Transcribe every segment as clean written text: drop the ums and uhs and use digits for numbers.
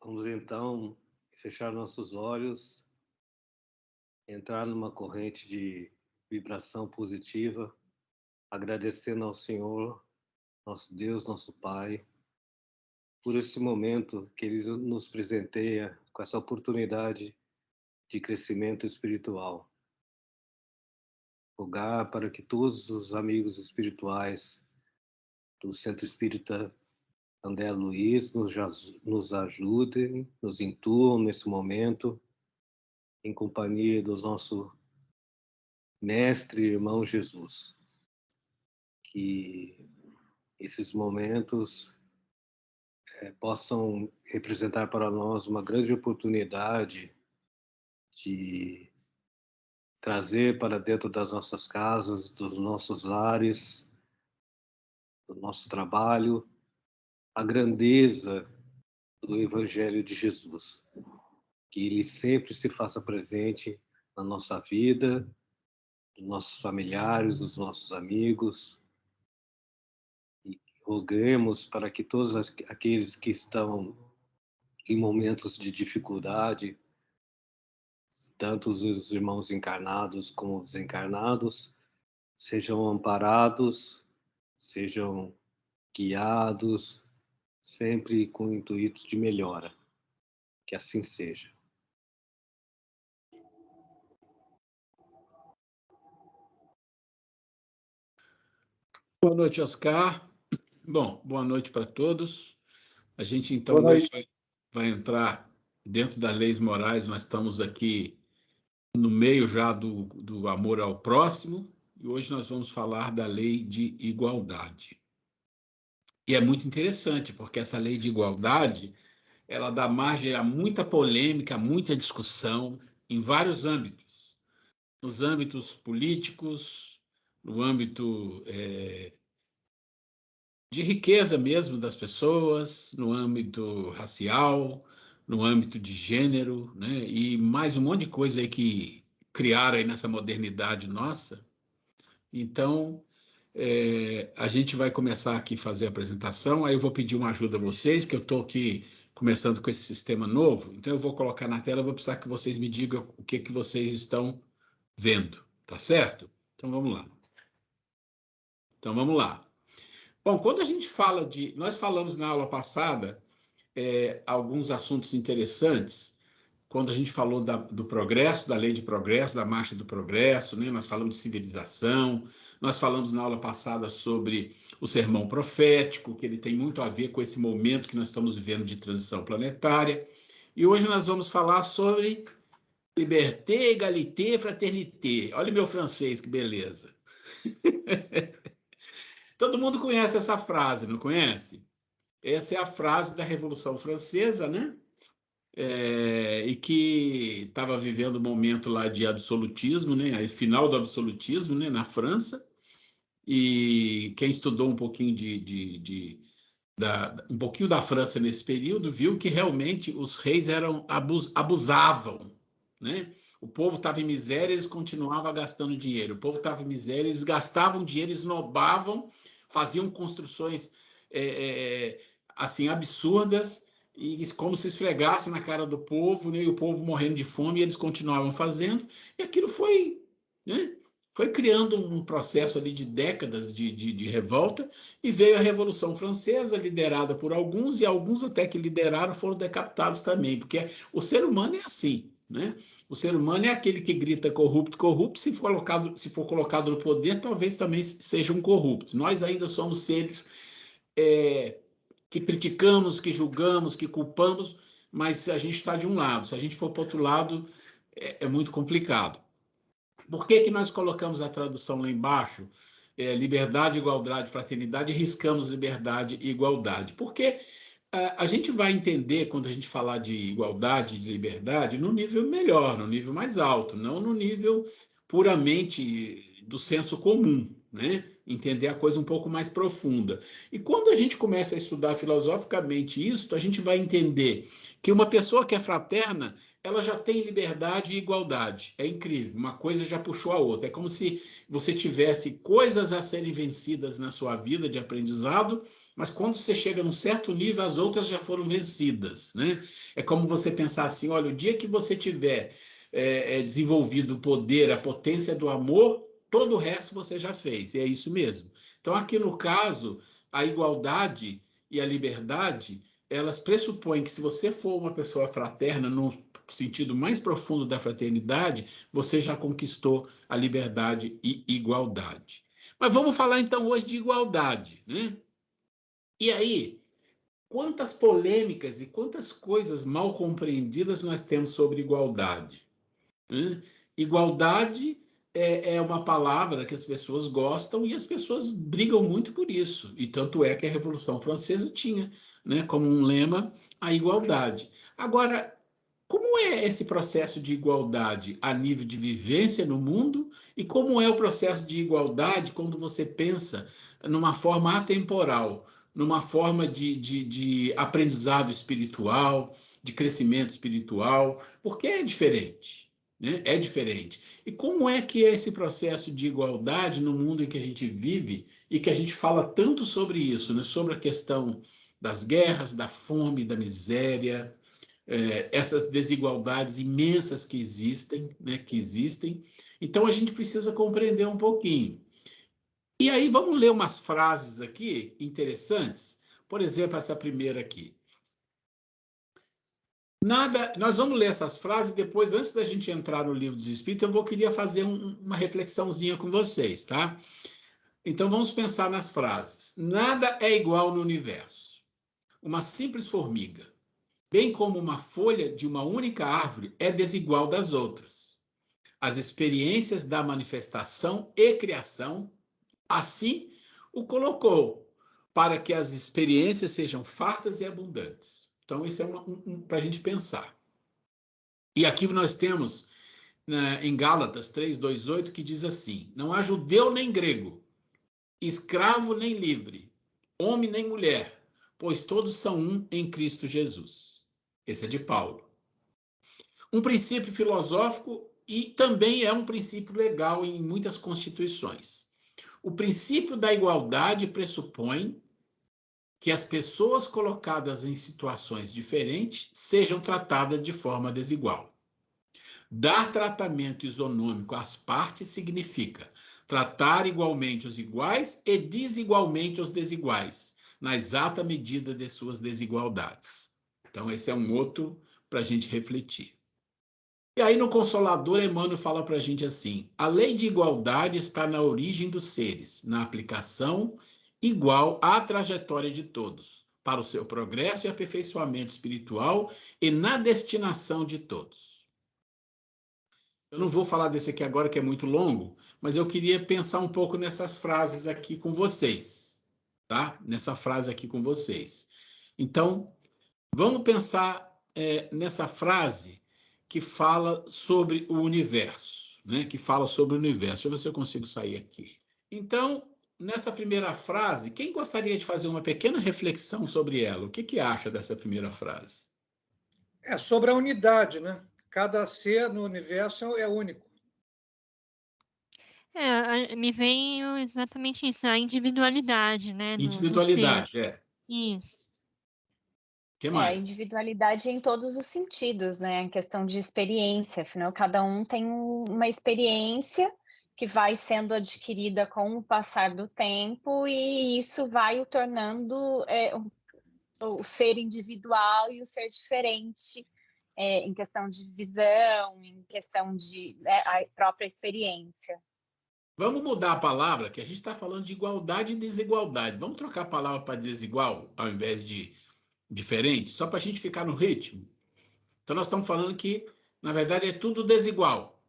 Vamos então fechar nossos olhos, entrar numa corrente de vibração positiva, agradecendo ao Senhor, nosso Deus, nosso Pai, por esse momento que Ele nos presenteia com essa oportunidade de crescimento espiritual. Rogar para que todos os amigos espirituais do Centro Espírita André Luiz nos ajudem, nos intuam nesse momento, em companhia do nosso Mestre e Irmão Jesus. Que esses momentos possam representar para nós uma grande oportunidade de trazer para dentro das nossas casas, dos nossos lares, do nosso trabalho, a grandeza do Evangelho de Jesus. Que ele sempre se faça presente na nossa vida, dos nossos familiares, dos nossos amigos. E roguemos para que todos aqueles que estão em momentos de dificuldade, tanto os irmãos encarnados como desencarnados, sejam amparados, sejam guiados, sempre com o intuito de melhora. Que assim seja. Boa noite, Oscar. Bom, boa noite para todos. A gente, então, hoje vai entrar dentro das leis morais. Nós estamos aqui no meio já do amor ao próximo, e hoje nós vamos falar da lei de igualdade. E é muito interessante, porque essa lei de igualdade, ela dá margem a muita polêmica, a muita discussão em vários âmbitos. Nos âmbitos políticos, no âmbito de riqueza mesmo das pessoas, no âmbito racial, no âmbito de gênero, né? E mais um monte de coisa aí que criaram aí nessa modernidade nossa. Então, a gente vai começar aqui a fazer a apresentação, aí eu vou pedir uma ajuda a vocês, que eu estou aqui começando com esse sistema novo, então eu vou colocar na tela, eu vou precisar que vocês me digam o que vocês estão vendo, tá certo? Então, vamos lá. Bom, quando a gente fala de... Nós falamos na aula passada alguns assuntos interessantes, quando a gente falou do progresso, da lei de progresso, da marcha do progresso, né? Nós falamos de civilização, nós falamos na aula passada sobre o sermão profético, que ele tem muito a ver com esse momento que nós estamos vivendo de transição planetária. E hoje nós vamos falar sobre liberté, égalité, fraternité. Olha o meu francês, que beleza. Todo mundo conhece essa frase, não conhece? Essa é a frase da Revolução Francesa, né? E que estava vivendo um momento lá de absolutismo, né? Final do absolutismo, né? Na França. E quem estudou um pouquinho um pouquinho da França nesse período viu que realmente os reis abusavam, né? O povo estava em miséria, eles continuavam gastando dinheiro. O povo estava em miséria, eles gastavam dinheiro, esnobavam, faziam construções assim absurdas, e como se esfregassem na cara do povo, né? E o povo morrendo de fome, e eles continuavam fazendo, e aquilo foi, né? Foi criando um processo ali de décadas de revolta, e veio a Revolução Francesa, liderada por alguns, e alguns até que lideraram foram decapitados também, porque o ser humano é assim, né? O ser humano é aquele que grita corrupto, corrupto, se for colocado no poder, talvez também seja um corrupto. Nós ainda somos seres que criticamos, que julgamos, que culpamos, mas se a gente está de um lado, se a gente for para o outro lado, é muito complicado. Por que nós colocamos a tradução lá embaixo? Liberdade, igualdade, fraternidade, e riscamos liberdade e igualdade. Porque a gente vai entender, quando a gente falar de igualdade, de liberdade, no nível melhor, no nível mais alto, não no nível puramente do senso comum, né? entender a coisa um pouco mais profunda. E quando a gente começa a estudar filosoficamente isso, a gente vai entender que uma pessoa que é fraterna, ela já tem liberdade e igualdade. É incrível, uma coisa já puxou a outra. É como se você tivesse coisas a serem vencidas na sua vida de aprendizado, mas quando você chega num certo nível, as outras já foram vencidas, né? É como você pensar assim, olha, o dia que você tiver desenvolvido o poder, a potência do amor, todo o resto você já fez, e é isso mesmo. Então, aqui no caso, a igualdade e a liberdade, elas pressupõem que se você for uma pessoa fraterna, no sentido mais profundo da fraternidade, você já conquistou a liberdade e igualdade. Mas vamos falar então hoje de igualdade, né? E aí, quantas polêmicas e quantas coisas mal compreendidas nós temos sobre igualdade, né? Igualdade é uma palavra que as pessoas gostam e as pessoas brigam muito por isso. E tanto é que a Revolução Francesa tinha, né, como um lema a igualdade. Agora, como é esse processo de igualdade a nível de vivência no mundo e como é o processo de igualdade quando você pensa numa forma atemporal, numa forma de aprendizado espiritual, de crescimento espiritual? Porque é diferente, né? É diferente. E como é que é esse processo de igualdade no mundo em que a gente vive e que a gente fala tanto sobre isso, né? Sobre a questão das guerras, da fome, da miséria, essas desigualdades imensas que existem, né? Que existem. Então a gente precisa compreender um pouquinho. E aí vamos ler umas frases aqui interessantes. Por exemplo, essa primeira aqui. Nada, nós vamos ler essas frases depois, antes da gente entrar no livro dos Espíritos, queria fazer uma reflexãozinha com vocês, tá? Então vamos pensar nas frases. Nada é igual no universo. Uma simples formiga, bem como uma folha de uma única árvore, é desigual das outras. As experiências da manifestação e criação, assim o colocou, para que as experiências sejam fartas e abundantes. Então, isso é para a gente pensar. E aqui nós temos, né, em Gálatas 3:2:8, que diz assim: não há judeu nem grego, escravo nem livre, homem nem mulher, pois todos são um em Cristo Jesus. Esse é de Paulo. Um princípio filosófico e também é um princípio legal em muitas constituições. O princípio da igualdade pressupõe que as pessoas colocadas em situações diferentes sejam tratadas de forma desigual. Dar tratamento isonômico às partes significa tratar igualmente os iguais e desigualmente os desiguais, na exata medida de suas desigualdades. Então, esse é um outro para a gente refletir. E aí, no Consolador, Emmanuel fala para a gente assim: a lei de igualdade está na origem dos seres, na aplicação igual à trajetória de todos, para o seu progresso e aperfeiçoamento espiritual e na destinação de todos. Eu não vou falar desse aqui agora, que é muito longo, mas eu queria pensar um pouco nessas frases aqui com vocês, tá? Nessa frase aqui com vocês. Então, vamos pensar nessa frase que fala sobre o universo, né? Que fala sobre o universo. Deixa eu ver se eu consigo sair aqui. Então, nessa primeira frase, quem gostaria de fazer uma pequena reflexão sobre ela? O que acha dessa primeira frase? É sobre a unidade, né? Cada ser no universo é único. Me veio exatamente isso, a individualidade, né, do ser. Individualidade, Isso. O que A mais? individualidade em todos os sentidos, né? Em questão de experiência, afinal, cada um tem uma experiência que vai sendo adquirida com o passar do tempo e isso vai o tornando o ser individual e o ser diferente em questão de visão, em questão de a própria experiência. Vamos mudar a palavra, que a gente está falando de igualdade e desigualdade. Vamos trocar a palavra para desigual, ao invés de diferente, só para a gente ficar no ritmo. Então, nós estamos falando que, na verdade, é tudo desigual.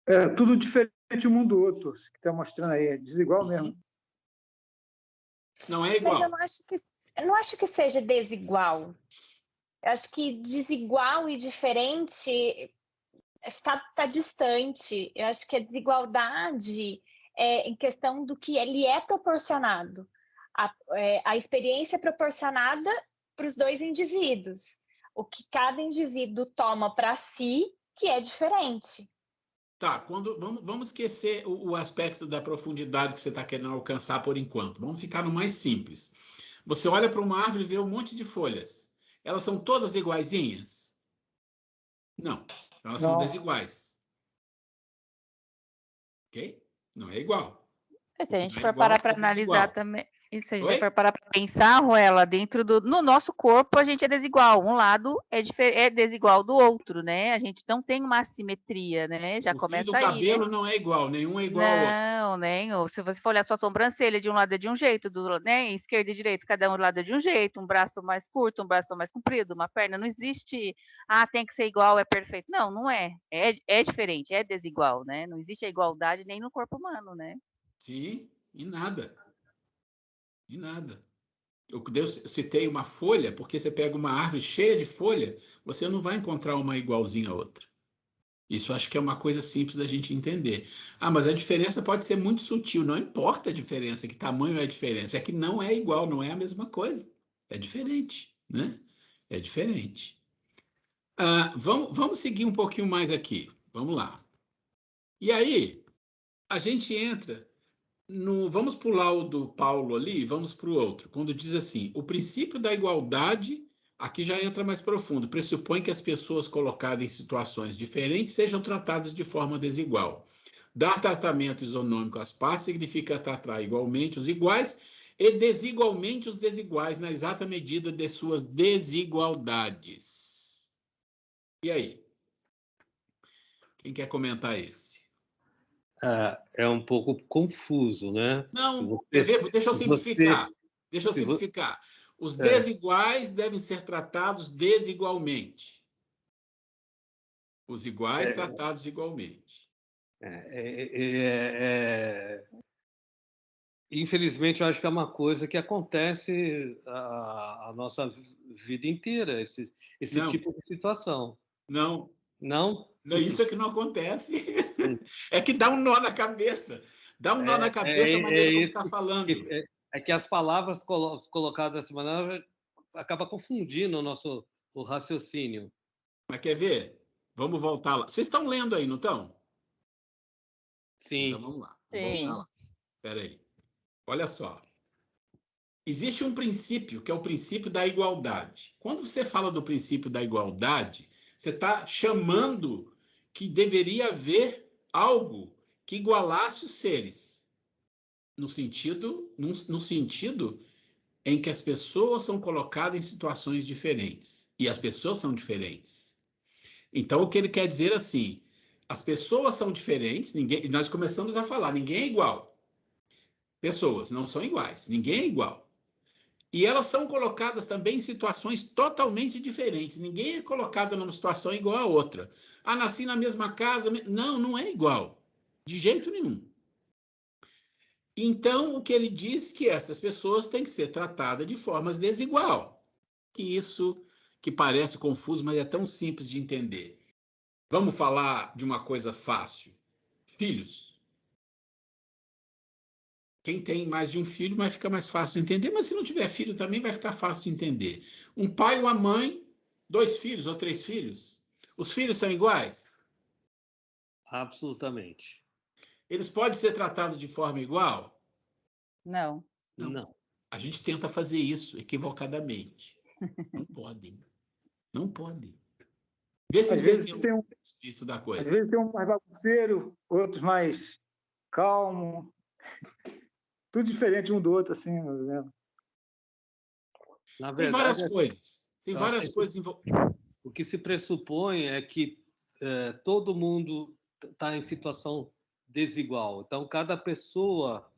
É tudo diferente um do outro, que está mostrando aí, é desigual mesmo. Não é igual. Mas eu não acho que seja desigual. Eu acho que desigual e diferente está distante. Eu acho que a desigualdade em questão do que ele é proporcionado. A experiência é proporcionada para os dois indivíduos. O que cada indivíduo toma para si, que é diferente. Tá, vamos esquecer o aspecto da profundidade que você está querendo alcançar por enquanto. Vamos ficar no mais simples. Você olha para uma árvore e vê um monte de folhas. Elas são todas iguaizinhas? Não, elas são desiguais. Ok? Não é igual. Se a gente for parar para analisar também, e se a gente for parar para pensar, Ruela, no nosso corpo a gente é desigual. Um lado é desigual do outro, né? A gente não tem uma assimetria, né? Já começa aí. O fio do cabelo não é igual, nenhum é igual ao outro. Não, nem. Se você for olhar sua sobrancelha, de um lado é de um jeito, né? Esquerda e direito, cada um do lado é de um jeito, um braço mais curto, um braço mais comprido, uma perna. Não existe, tem que ser igual, é perfeito. Não, não é. É diferente, é desigual, né? Não existe a igualdade nem no corpo humano, né? Sim, e nada. E nada. Eu citei uma folha, porque você pega uma árvore cheia de folha, você não vai encontrar uma igualzinha a outra. Isso acho que é uma coisa simples da gente entender. Mas a diferença pode ser muito sutil, não importa a diferença, que tamanho é a diferença, é que não é igual, não é a mesma coisa. É diferente, né? É diferente. Vamos seguir um pouquinho mais aqui. Vamos lá. E aí, a gente entra vamos pular o do Paulo ali e vamos para o outro. Quando diz assim, o princípio da igualdade, aqui já entra mais profundo, pressupõe que as pessoas colocadas em situações diferentes sejam tratadas de forma desigual. Dar tratamento isonômico às partes significa tratar igualmente os iguais e desigualmente os desiguais na exata medida de suas desigualdades. E aí? Quem quer comentar esse? É um pouco confuso, né? Não, deixa eu simplificar. Os desiguais devem ser tratados desigualmente. Os iguais tratados igualmente. Infelizmente, eu acho que é uma coisa que acontece a nossa vida inteira, esse tipo de situação. Não. Não? Isso é que não acontece. É que dá um nó na cabeça. Dá um nó na cabeça a maneira como está falando. É que as palavras colocadas dessa maneira acaba confundindo o raciocínio. Mas quer ver? Vamos voltar lá. Vocês estão lendo aí, não estão? Sim. Então vamos lá. Sim. Espera aí. Olha só. Existe um princípio, que é o princípio da igualdade. Quando você fala do princípio da igualdade, você está chamando que deveria haver algo que igualasse os seres, no sentido em que as pessoas são colocadas em situações diferentes, e as pessoas são diferentes. Então, o que ele quer dizer assim, as pessoas são diferentes, nós começamos a falar, ninguém é igual. Pessoas não são iguais, ninguém é igual. E elas são colocadas também em situações totalmente diferentes. Ninguém é colocado numa situação igual a outra. Nasci na mesma casa. Não, não é igual. De jeito nenhum. Então, o que ele diz é que essas pessoas têm que ser tratadas de formas desigual. Que isso que parece confuso, mas é tão simples de entender. Vamos falar de uma coisa fácil. Filhos. Quem tem mais de um filho vai ficar mais fácil de entender, mas se não tiver filho também vai ficar fácil de entender. Um pai ou uma mãe, 2 filhos ou 3 filhos. Os filhos são iguais? Absolutamente. Eles podem ser tratados de forma igual? Não. Não. A gente tenta fazer isso equivocadamente. Não podem. Não podem. Vê se entendeu o espírito da coisa. Às vezes tem um mais bagunceiro, outros mais calmo. Tudo diferente um do outro, assim. Na verdade, tem várias coisas. Tem várias coisas envolvidas. O que se pressupõe é que todo mundo está em situação desigual. Então, cada pessoa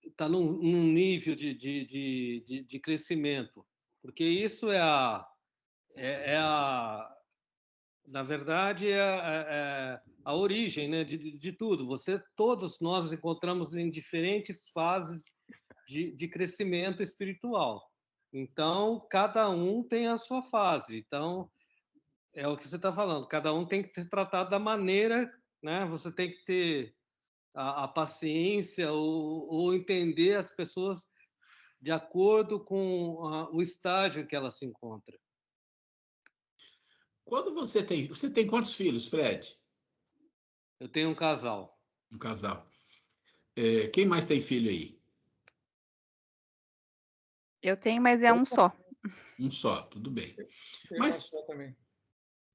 está num nível de crescimento. Porque isso na verdade, a origem, né, de tudo. Todos nós nos encontramos em diferentes fases de crescimento espiritual. Então, cada um tem a sua fase. Então, é o que você está falando. Cada um tem que ser tratado da maneira, né? Você tem que ter a paciência ou entender as pessoas de acordo com o estágio que ela se encontra. Quando você tem quantos filhos, Fred? Eu tenho um casal. Um casal. Quem mais tem filho aí? Eu tenho, mas é um só. Um só, tudo bem. Tem Mas uma só também.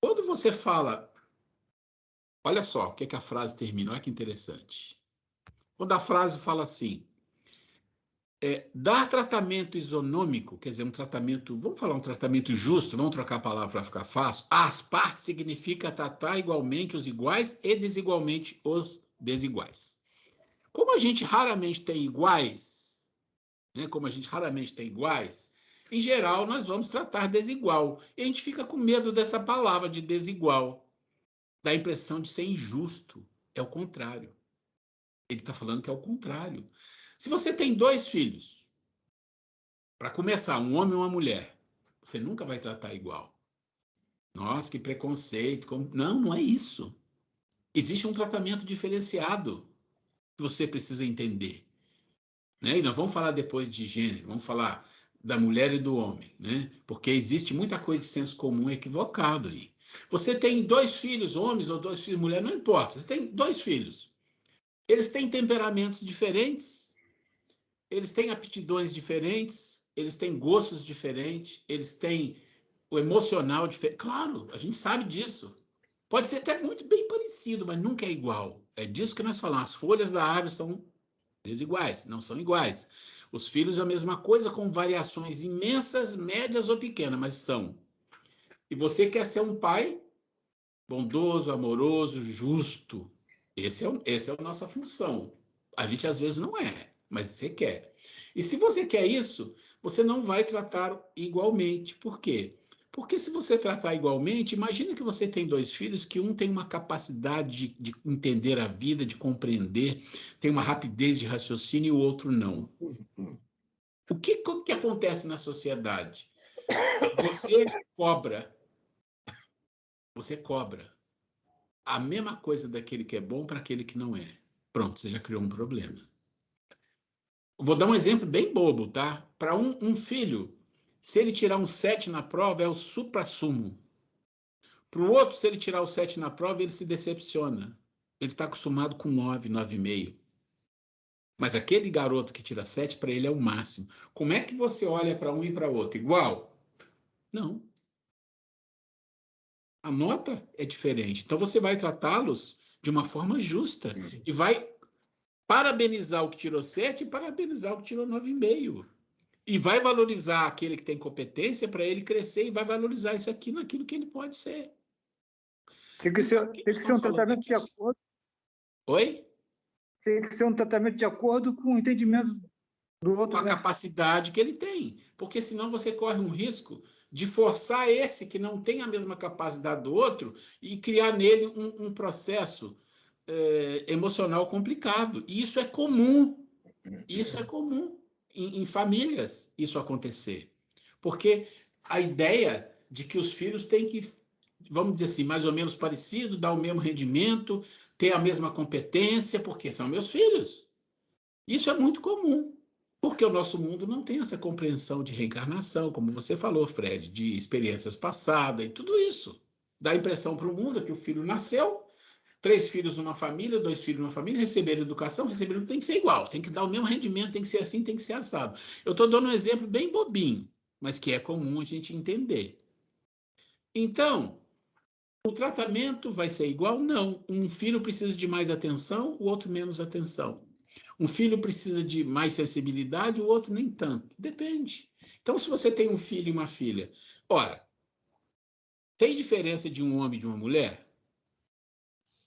quando você fala, olha só o que a frase termina, olha que interessante. Quando a frase fala assim, dar tratamento isonômico, quer dizer, um tratamento, vamos falar um tratamento justo, vamos trocar a palavra para ficar fácil, às partes significa tratar igualmente os iguais e desigualmente os desiguais. Como a gente raramente tem iguais, né, em geral nós vamos tratar desigual. E a gente fica com medo dessa palavra de desigual, dá a impressão de ser injusto. É o contrário. Ele está falando que é o contrário. Se você tem 2 filhos, para começar, um homem e uma mulher, você nunca vai tratar igual. Nossa, que preconceito. Não, não é isso. Existe um tratamento diferenciado que você precisa entender. Né? E nós vamos falar depois de gênero, vamos falar da mulher e do homem, né? Porque existe muita coisa de senso comum equivocado aí. Você tem 2 filhos, homens, ou 2 filhos, mulher, não importa. Você tem 2 filhos. Eles têm temperamentos diferentes, eles têm aptidões diferentes, eles têm gostos diferentes, eles têm o emocional diferente. Claro, a gente sabe disso. Pode ser até muito bem parecido, mas nunca é igual. É disso que nós falamos. As folhas da árvore são desiguais, não são iguais. Os filhos é a mesma coisa, com variações imensas, médias ou pequenas, mas são. E você quer ser um pai bondoso, amoroso, justo. Essa é a nossa função. A gente às vezes não é, mas você quer. E se você quer isso, você não vai tratar igualmente. Por quê? Porque se você tratar igualmente, imagina que você tem 2 filhos, que um tem uma capacidade de entender a vida, de compreender, tem uma rapidez de raciocínio e o outro não. O que acontece na sociedade? Você cobra a mesma coisa daquele que é bom para aquele que não é. Pronto, você já criou um problema. Vou dar um exemplo bem bobo, tá? Para um filho, se ele tirar um 7 na prova, é o supra-sumo. Para o outro, se ele tirar o 7 na prova, ele se decepciona. Ele está acostumado com 9, 9,5. Mas aquele garoto que tira 7, para ele é o máximo. Como é que você olha para um e para outro? Igual? Não. A nota é diferente. Então, você vai tratá-los de uma forma justa e vai parabenizar o que tirou 7 e parabenizar o que tirou 9,5. E vai valorizar aquele que tem competência para ele crescer e vai valorizar isso aqui naquilo que ele pode ser. Tem que ser um tratamento de acordo. Oi? Tem que ser um tratamento de acordo com o entendimento do outro. Com a capacidade que ele tem. Porque senão você corre um risco de forçar esse que não tem a mesma capacidade do outro e criar nele um processo emocional complicado. E isso é comum. Isso é comum em famílias, isso acontecer. Porque a ideia de que os filhos têm que, vamos dizer assim, mais ou menos parecido, dar o mesmo rendimento, ter a mesma competência, porque são meus filhos. Isso é muito comum. Porque o nosso mundo não tem essa compreensão de reencarnação, como você falou, Fred, de experiências passadas e tudo isso. Dá a impressão para o mundo que o filho nasceu, 3 filhos numa família, 2 filhos numa família, receberam educação, tem que ser igual, tem que dar o mesmo rendimento, tem que ser assim, tem que ser assado. Eu estou dando um exemplo bem bobinho, mas que é comum a gente entender. Então, o tratamento vai ser igual? Não. Um filho precisa de mais atenção, o outro menos atenção. Um filho precisa de mais sensibilidade, o outro nem tanto. Depende. Então, se você tem um filho e uma filha, ora, tem diferença de um homem e de uma mulher?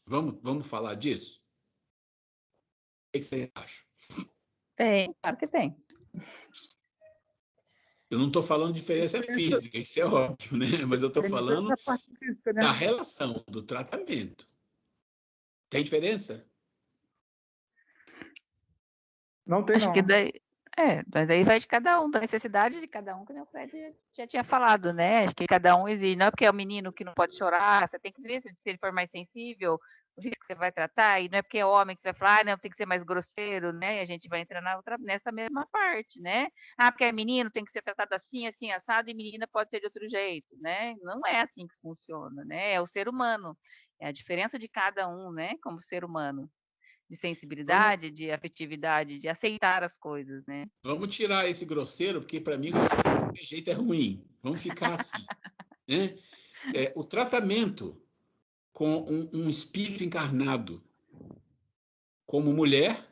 Vamos falar disso? O que você acha? Tem, claro que tem. Eu não estou falando de diferença física, isso é óbvio, né? Mas eu estou falando da relação, do tratamento. Tem diferença? Não tem, Acho não. que daí vai de cada um, da necessidade de cada um, que o Fred já tinha falado, né? Acho que cada um exige, não é porque é o menino que não pode chorar, você tem que ver se ele for mais sensível, o jeito que você vai tratar, e não é porque é homem que você vai falar, não, tem que ser mais grosseiro, né? E a gente vai entrar nessa mesma parte, né? Porque é menino, tem que ser tratado assim, assim, assado, e menina pode ser de outro jeito, né? Não é assim que funciona, né? É o ser humano, é a diferença de cada um, né? Como ser humano, de sensibilidade, de afetividade, de aceitar as coisas, né? Vamos tirar esse grosseiro, porque para mim grosseiro de qualquer jeito é ruim. Vamos ficar assim, né? O tratamento com um espírito encarnado como mulher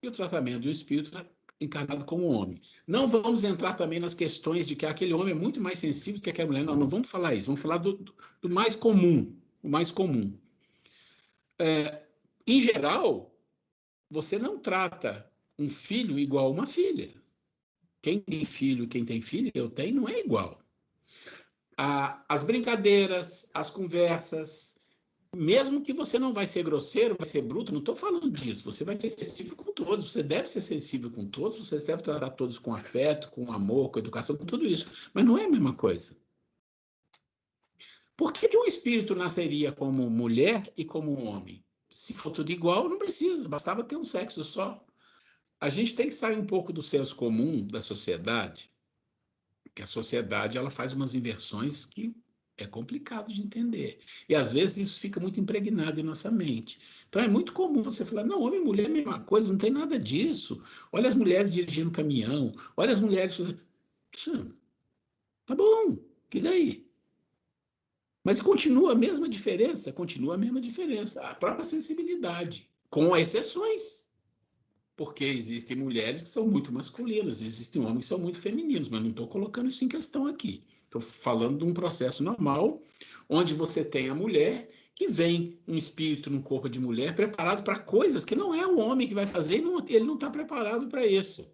e o tratamento de um espírito encarnado como homem. Não vamos entrar também nas questões de que aquele homem é muito mais sensível que aquela mulher. Não, não vamos falar isso. Vamos falar do mais comum. O mais comum. Em geral, você não trata um filho igual a uma filha. Quem tem filho, quem tem filha, eu tenho, não é igual. As brincadeiras, as conversas, mesmo que você não vai ser grosseiro, vai ser bruto, não estou falando disso. Você vai ser sensível com todos, você deve ser sensível com todos, você deve tratar todos com afeto, com amor, com educação, com tudo isso. Mas não é a mesma coisa. Por que um espírito nasceria como mulher e como homem? Se for tudo igual, não precisa, bastava ter um sexo só. A gente tem que sair um pouco do senso comum da sociedade, que a sociedade ela faz umas inversões que é complicado de entender. E, às vezes, isso fica muito impregnado em nossa mente. Então, é muito comum você falar, não, homem e mulher é a mesma coisa, não tem nada disso. Olha as mulheres dirigindo caminhão, olha as mulheres... Tá bom, que daí? Mas continua a mesma diferença, a própria sensibilidade, com exceções. Porque existem mulheres que são muito masculinas, existem homens que são muito femininos, mas não estou colocando isso em questão aqui. Estou falando de um processo normal, onde você tem a mulher, que vem um espírito num corpo de mulher, preparado para coisas que não é o homem que vai fazer, e ele não está preparado para isso.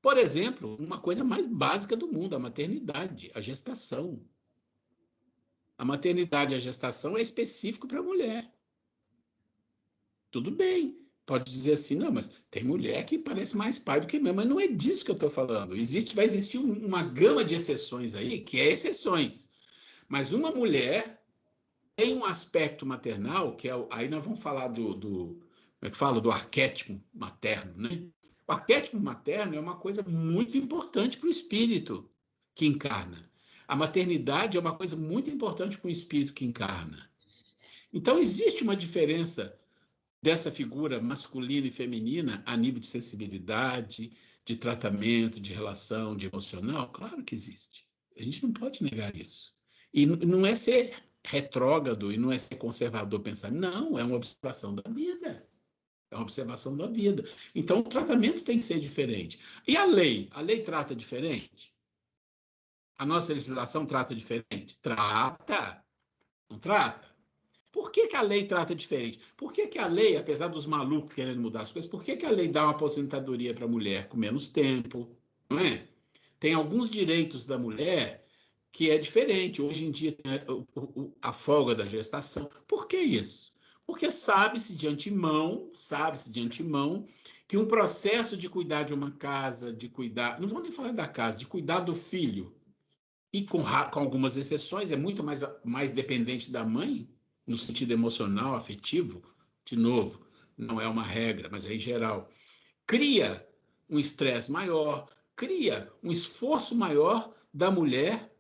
Por exemplo, uma coisa mais básica do mundo, a maternidade, a gestação. A maternidade e a gestação é específico para a mulher. Tudo bem. Pode dizer assim, não, mas tem mulher que parece mais pai do que mãe, mas não é disso que eu estou falando. Vai existir uma gama de exceções aí, que é exceções. Mas uma mulher tem um aspecto maternal, que é aí nós vamos falar como é que fala? Do arquétipo materno, né? O arquétipo materno é uma coisa muito importante para o espírito que encarna. A maternidade é uma coisa muito importante para o espírito que encarna. Então, existe uma diferença dessa figura masculina e feminina a nível de sensibilidade, de tratamento, de relação, de emocional? Claro que existe. A gente não pode negar isso. E não é ser retrógrado e não é ser conservador pensar, não, é uma observação da vida. É uma observação da vida. Então, o tratamento tem que ser diferente. E a lei? A lei trata diferente? A nossa legislação trata diferente? Trata. Não trata? Por que a lei trata diferente? Por que a lei, apesar dos malucos querendo mudar as coisas, por que a lei dá uma aposentadoria para a mulher com menos tempo? Não é? Tem alguns direitos da mulher que é diferente. Hoje em dia tem a folga da gestação. Por que isso? Porque sabe-se de antemão que um processo de cuidar de uma casa, de cuidar, não vou nem falar da casa, de cuidar do filho, e com algumas exceções, é muito mais dependente da mãe, no sentido emocional, afetivo, de novo, não é uma regra, mas é em geral, cria um estresse maior, cria um esforço maior da mulher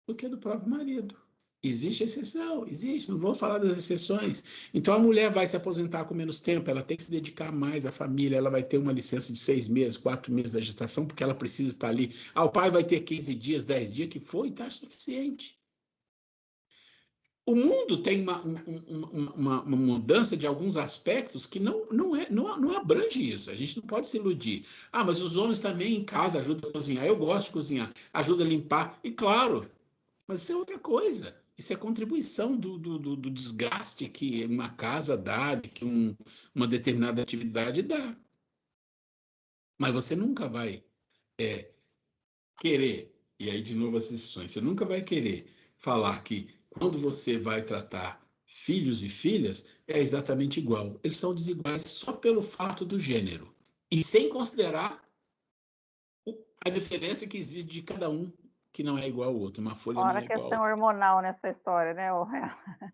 do que do próprio marido. Existe exceção, existe, não vou falar das exceções. Então, a mulher vai se aposentar com menos tempo, ela tem que se dedicar mais à família, ela vai ter uma licença de 6 meses, 4 meses da gestação, porque ela precisa estar ali. O pai vai ter 15 dias, 10 dias, que foi, está suficiente. O mundo tem uma mudança de alguns aspectos que não abrange isso. A gente não pode se iludir. Mas os homens também em casa ajudam a cozinhar. Eu gosto de cozinhar, ajuda a limpar. E claro, mas isso é outra coisa. Isso é contribuição do desgaste que uma casa dá, que uma determinada atividade dá. Mas você nunca vai querer, e aí de novo as exceções, você nunca vai querer falar que quando você vai tratar filhos e filhas, é exatamente igual. Eles são desiguais só pelo fato do gênero. E sem considerar a diferença que existe de cada um que não é igual ao outro, uma folha não Fora é a igual questão hormonal nessa história, né?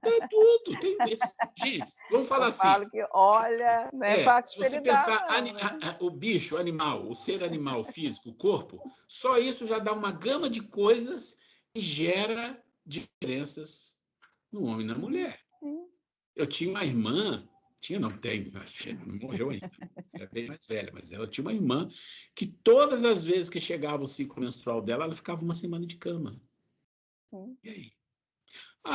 Tá tudo. Gente, vamos falar Eu assim. falo que, olha, não é fácil Se você ele dar, pensar não, né? o bicho, o animal, o ser animal físico, o corpo, só isso já dá uma gama de coisas que gera diferenças no homem e na mulher. Eu tinha uma irmã, não tem, não morreu ainda, é bem mais velha, mas ela tinha uma irmã que todas as vezes que chegava o ciclo menstrual dela, ela ficava uma semana de cama. E aí?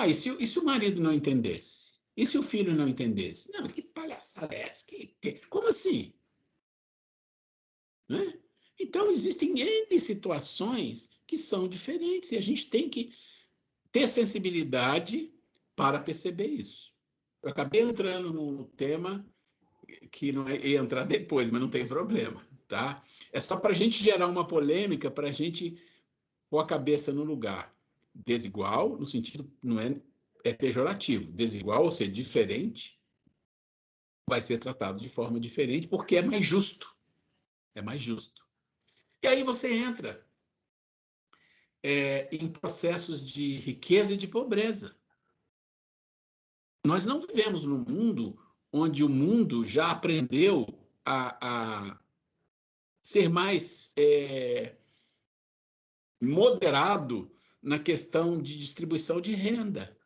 E se o marido não entendesse? E se o filho não entendesse? Não, que palhaçada é essa? Como assim? Né? Então, existem N situações que são diferentes e a gente tem que ter sensibilidade para perceber isso. Eu acabei entrando no tema que não ia entrar depois, mas não tem problema, tá? É só para a gente gerar uma polêmica, para a gente pôr a cabeça no lugar. Desigual, no sentido, não é pejorativo. Desigual, ou seja, diferente, vai ser tratado de forma diferente, porque é mais justo. É mais justo. E aí você entra em processos de riqueza e de pobreza. Nós não vivemos num mundo onde o mundo já aprendeu a ser mais moderado na questão de distribuição de renda.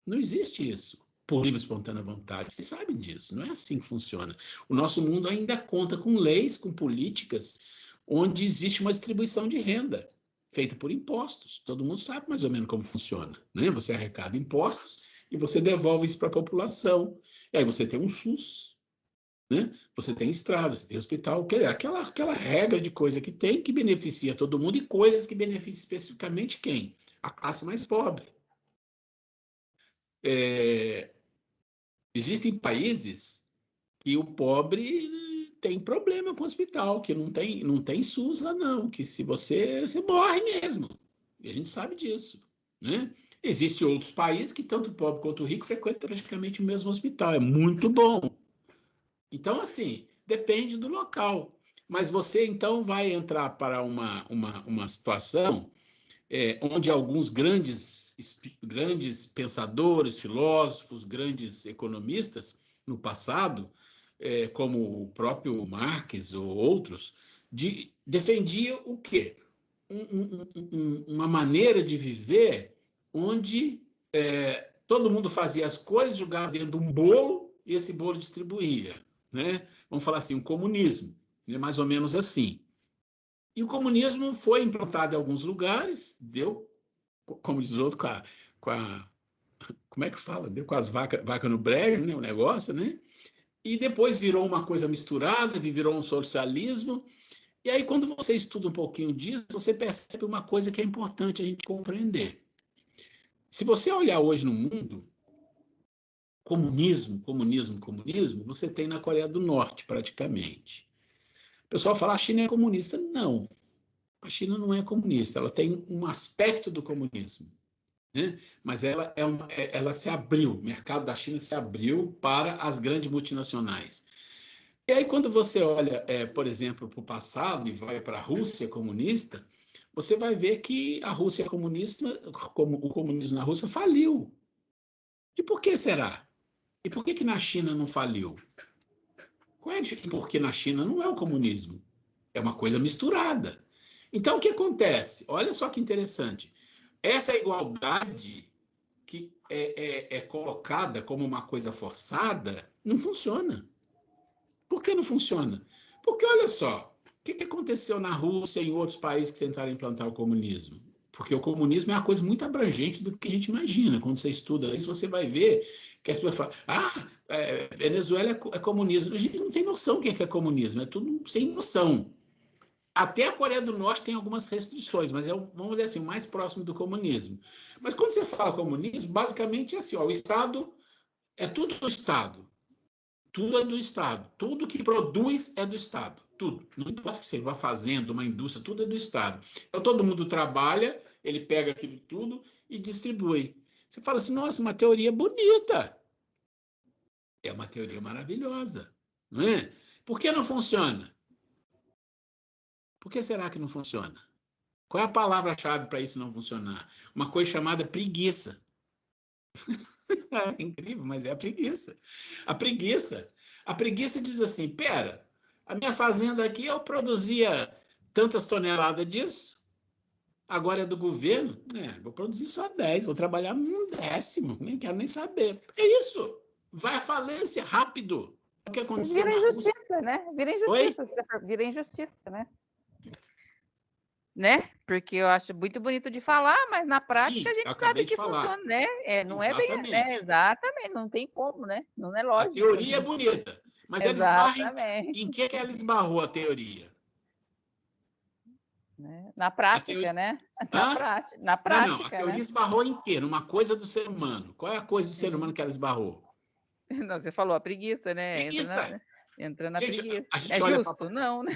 Não existe isso por livre e espontânea vontade. Vocês sabem disso, não é assim que funciona. O nosso mundo ainda conta com leis, com políticas, onde existe uma distribuição de renda feita por impostos. Todo mundo sabe mais ou menos como funciona, né? Você arrecada impostos e você devolve isso para a população. E aí você tem um SUS, né? Você tem estradas, você tem hospital, aquela regra de coisa que tem que beneficia todo mundo e coisas que beneficiam especificamente quem? A classe mais pobre. Existem países que o pobre tem problema com o hospital, que não tem SUS lá não, que se você morre mesmo. E a gente sabe disso, né? Existem outros países que tanto o pobre quanto o rico frequentam praticamente o mesmo hospital. É muito bom. Então, assim, depende do local. Mas você, então, vai entrar para uma situação onde alguns grandes pensadores, filósofos, grandes economistas, no passado, como o próprio Marx ou outros, defendiam o quê? Uma maneira de viver onde todo mundo fazia as coisas, jogava dentro de um bolo e esse bolo distribuía. Né? Vamos falar assim, um comunismo, né? Mais ou menos assim. E o comunismo foi implantado em alguns lugares, deu, como diz o outro, como é que fala? Deu com as vacas no brejo, né? O negócio, né? E depois virou uma coisa misturada, virou um socialismo. E aí, quando você estuda um pouquinho disso, você percebe uma coisa que é importante a gente compreender. Se você olhar hoje no mundo, comunismo, você tem na Coreia do Norte, praticamente. O pessoal fala, a China é comunista. Não, a China não é comunista, ela tem um aspecto do comunismo. Né? Mas ela se abriu, o mercado da China se abriu para as grandes multinacionais. E aí, quando você olha, por exemplo, para o passado e vai para a Rússia comunista, você vai ver que a Rússia comunista, o comunismo na Rússia faliu. E por que será? E por que na China não faliu? Porque na China não é o comunismo, é uma coisa misturada. Então, o que acontece? Olha só que interessante. Essa igualdade que é colocada como uma coisa forçada, não funciona. Por que não funciona? Porque, olha só, o que aconteceu na Rússia e em outros países que tentaram implantar o comunismo? Porque o comunismo é uma coisa muito abrangente do que a gente imagina. Quando você estuda isso, você vai ver que as pessoas falam, Venezuela é comunismo. A gente não tem noção do que é comunismo, é tudo sem noção. Até a Coreia do Norte tem algumas restrições, mas vamos dizer assim, o mais próximo do comunismo. Mas quando você fala comunismo, basicamente é assim, o Estado é tudo do Estado. Tudo é do Estado. Tudo que produz é do Estado. Tudo. Não importa o que você vá fazendo, uma indústria, tudo é do Estado. Então, todo mundo trabalha, ele pega aquilo tudo e distribui. Você fala assim, nossa, uma teoria bonita. É uma teoria maravilhosa. Não é? Por que não funciona? Por que será que não funciona? Qual é a palavra-chave para isso não funcionar? Uma coisa chamada preguiça. É incrível, mas é a preguiça. A preguiça diz assim, pera, a minha fazenda aqui eu produzia tantas toneladas disso, agora é do governo, vou produzir só 10, vou trabalhar num 10º, nem quero nem saber. É isso, vai à falência rápido. O que aconteceu Vira injustiça, né? Vira injustiça, vira injustiça, né? Porque eu acho muito bonito de falar, mas na prática Sim, a gente eu acabei sabe de que falar. funciona, né? Não é bem, né? Exatamente. Exatamente, não tem como, né? Não é A lógico. teoria é bonita, mas ela esbarra em que ela esbarrou a teoria? Né? Na prática, né? Na prática, não, a teoria esbarrou em quê? Numa coisa do ser humano. Qual é a coisa do ser humano que ela esbarrou? Não, você falou a preguiça, né? Preguiça. Entra na Gente, preguiça. a gente É olha justo? pra... Não, né?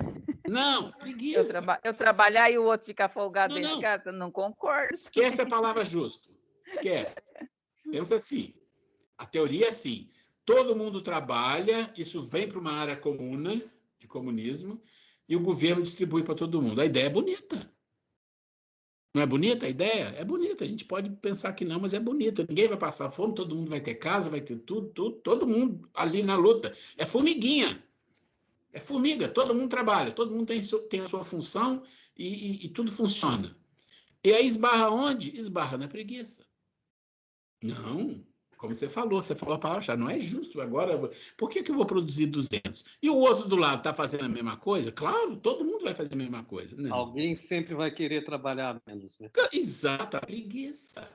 Não, preguiça. Eu trabalhar e o outro ficar folgado dentro de casa, não concordo. Esquece a palavra justo. Esquece. Pensa assim. A teoria é assim. Todo mundo trabalha, isso vem para uma área comuna, de comunismo, e o governo distribui para todo mundo. A ideia é bonita. Não é bonita a ideia? É bonita. A gente pode pensar que não, mas é bonita. Ninguém vai passar fome, todo mundo vai ter casa, vai ter tudo, todo mundo ali na luta. É formiguinha. É formiga, todo mundo trabalha, todo mundo tem a sua função e tudo funciona. E aí esbarra onde? Esbarra na preguiça. Não, como você falou a palavra, não é justo agora. Por que eu vou produzir 200? E o outro do lado está fazendo a mesma coisa? Claro, todo mundo vai fazer a mesma coisa. Não. Alguém sempre vai querer trabalhar menos, né? Exato, a preguiça.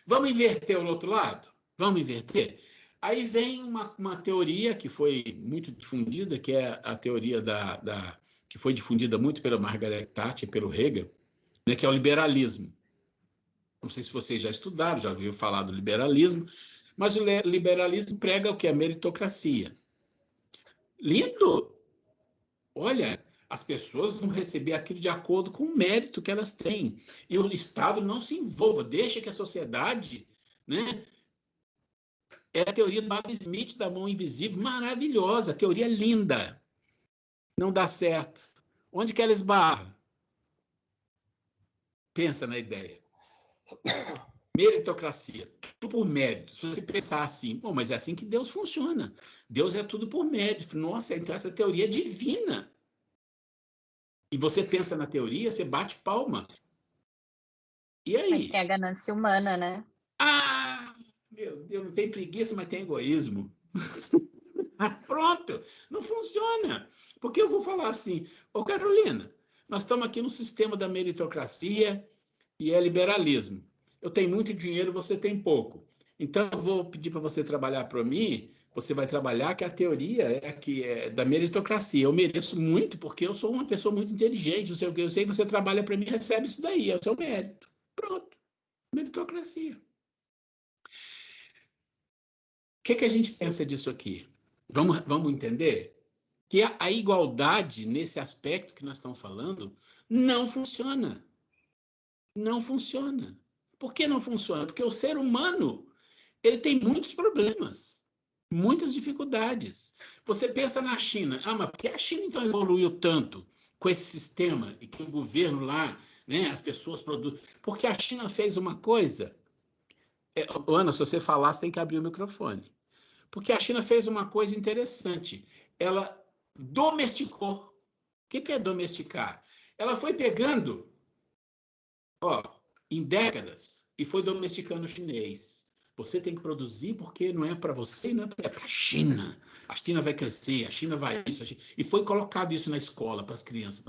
Vamos inverter o outro lado? Vamos inverter? Aí vem uma teoria que foi muito difundida, que é a teoria que foi difundida muito pela Margaret Thatcher e pelo Reagan, né, que é o liberalismo. Não sei se vocês já estudaram, já ouviram falar do liberalismo, mas o liberalismo prega o que? A meritocracia. Lindo! Olha, as pessoas vão receber aquilo de acordo com o mérito que elas têm. E o Estado não se envolva, deixa que a sociedade... né? É a teoria do Adam Smith da mão invisível, maravilhosa, teoria linda. Não dá certo. Onde que ela esbarra? Pensa na ideia. Meritocracia, tudo por mérito. Se você pensar assim, bom, mas é assim que Deus funciona. Deus é tudo por mérito. Nossa, então essa teoria é divina. E você pensa na teoria, você bate palma. E aí? Mas tem a ganância humana, né? Ah, meu Deus, não tem preguiça, mas tem egoísmo. Pronto, não funciona. Porque eu vou falar assim, ô Carolina, nós estamos aqui no sistema da meritocracia e é liberalismo. Eu tenho muito dinheiro, você tem pouco. Então, eu vou pedir para você trabalhar para mim, você vai trabalhar, que a teoria é da meritocracia. Eu mereço muito, porque eu sou uma pessoa muito inteligente, não sei o que eu sei, você trabalha para mim e recebe isso daí, é o seu mérito. Pronto, meritocracia. O que a gente pensa disso aqui? Vamos entender que a igualdade, nesse aspecto que nós estamos falando, não funciona. Não funciona. Por que não funciona? Porque o ser humano, ele tem muitos problemas, muitas dificuldades. Você pensa na China. Mas por que a China então evoluiu tanto com esse sistema e que o governo lá, né, as pessoas produzem? Porque a China fez uma coisa... Ana, se você falar, você tem que abrir o microfone. Porque a China fez uma coisa interessante. Ela domesticou. O que é domesticar? Ela foi pegando, em décadas, e foi domesticando o chinês. Você tem que produzir porque não é para você, não é para a China. A China vai crescer, a China vai isso. E foi colocado isso na escola, para as crianças.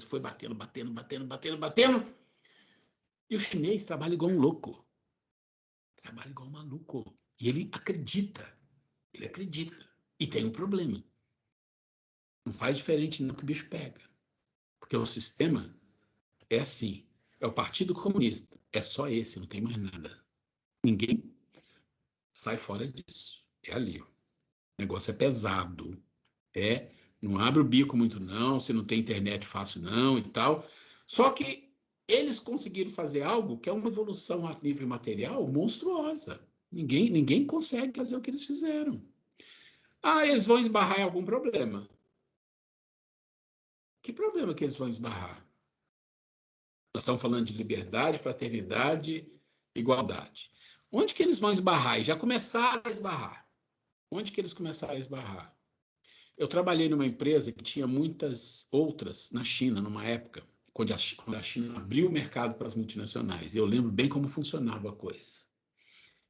Foi batendo. E o chinês trabalha igual um louco. Trabalha igual um maluco. E ele acredita. E tem um problema. Não faz diferente não que o bicho pega. Porque o sistema é assim. É o Partido Comunista. É só esse, não tem mais nada. Ninguém sai fora disso. É ali. O negócio é pesado. Não abre o bico muito não, você não tem internet fácil não e tal. Só que eles conseguiram fazer algo que é uma evolução a nível material monstruosa. Ninguém consegue fazer o que eles fizeram. Eles vão esbarrar em algum problema. Que problema que eles vão esbarrar? Nós estamos falando de liberdade, fraternidade, igualdade. Onde que eles vão esbarrar? E já começaram a esbarrar. Onde que eles começaram a esbarrar? Eu trabalhei numa empresa que tinha muitas outras na China, numa época, quando a China abriu o mercado para as multinacionais. Eu lembro bem como funcionava a coisa.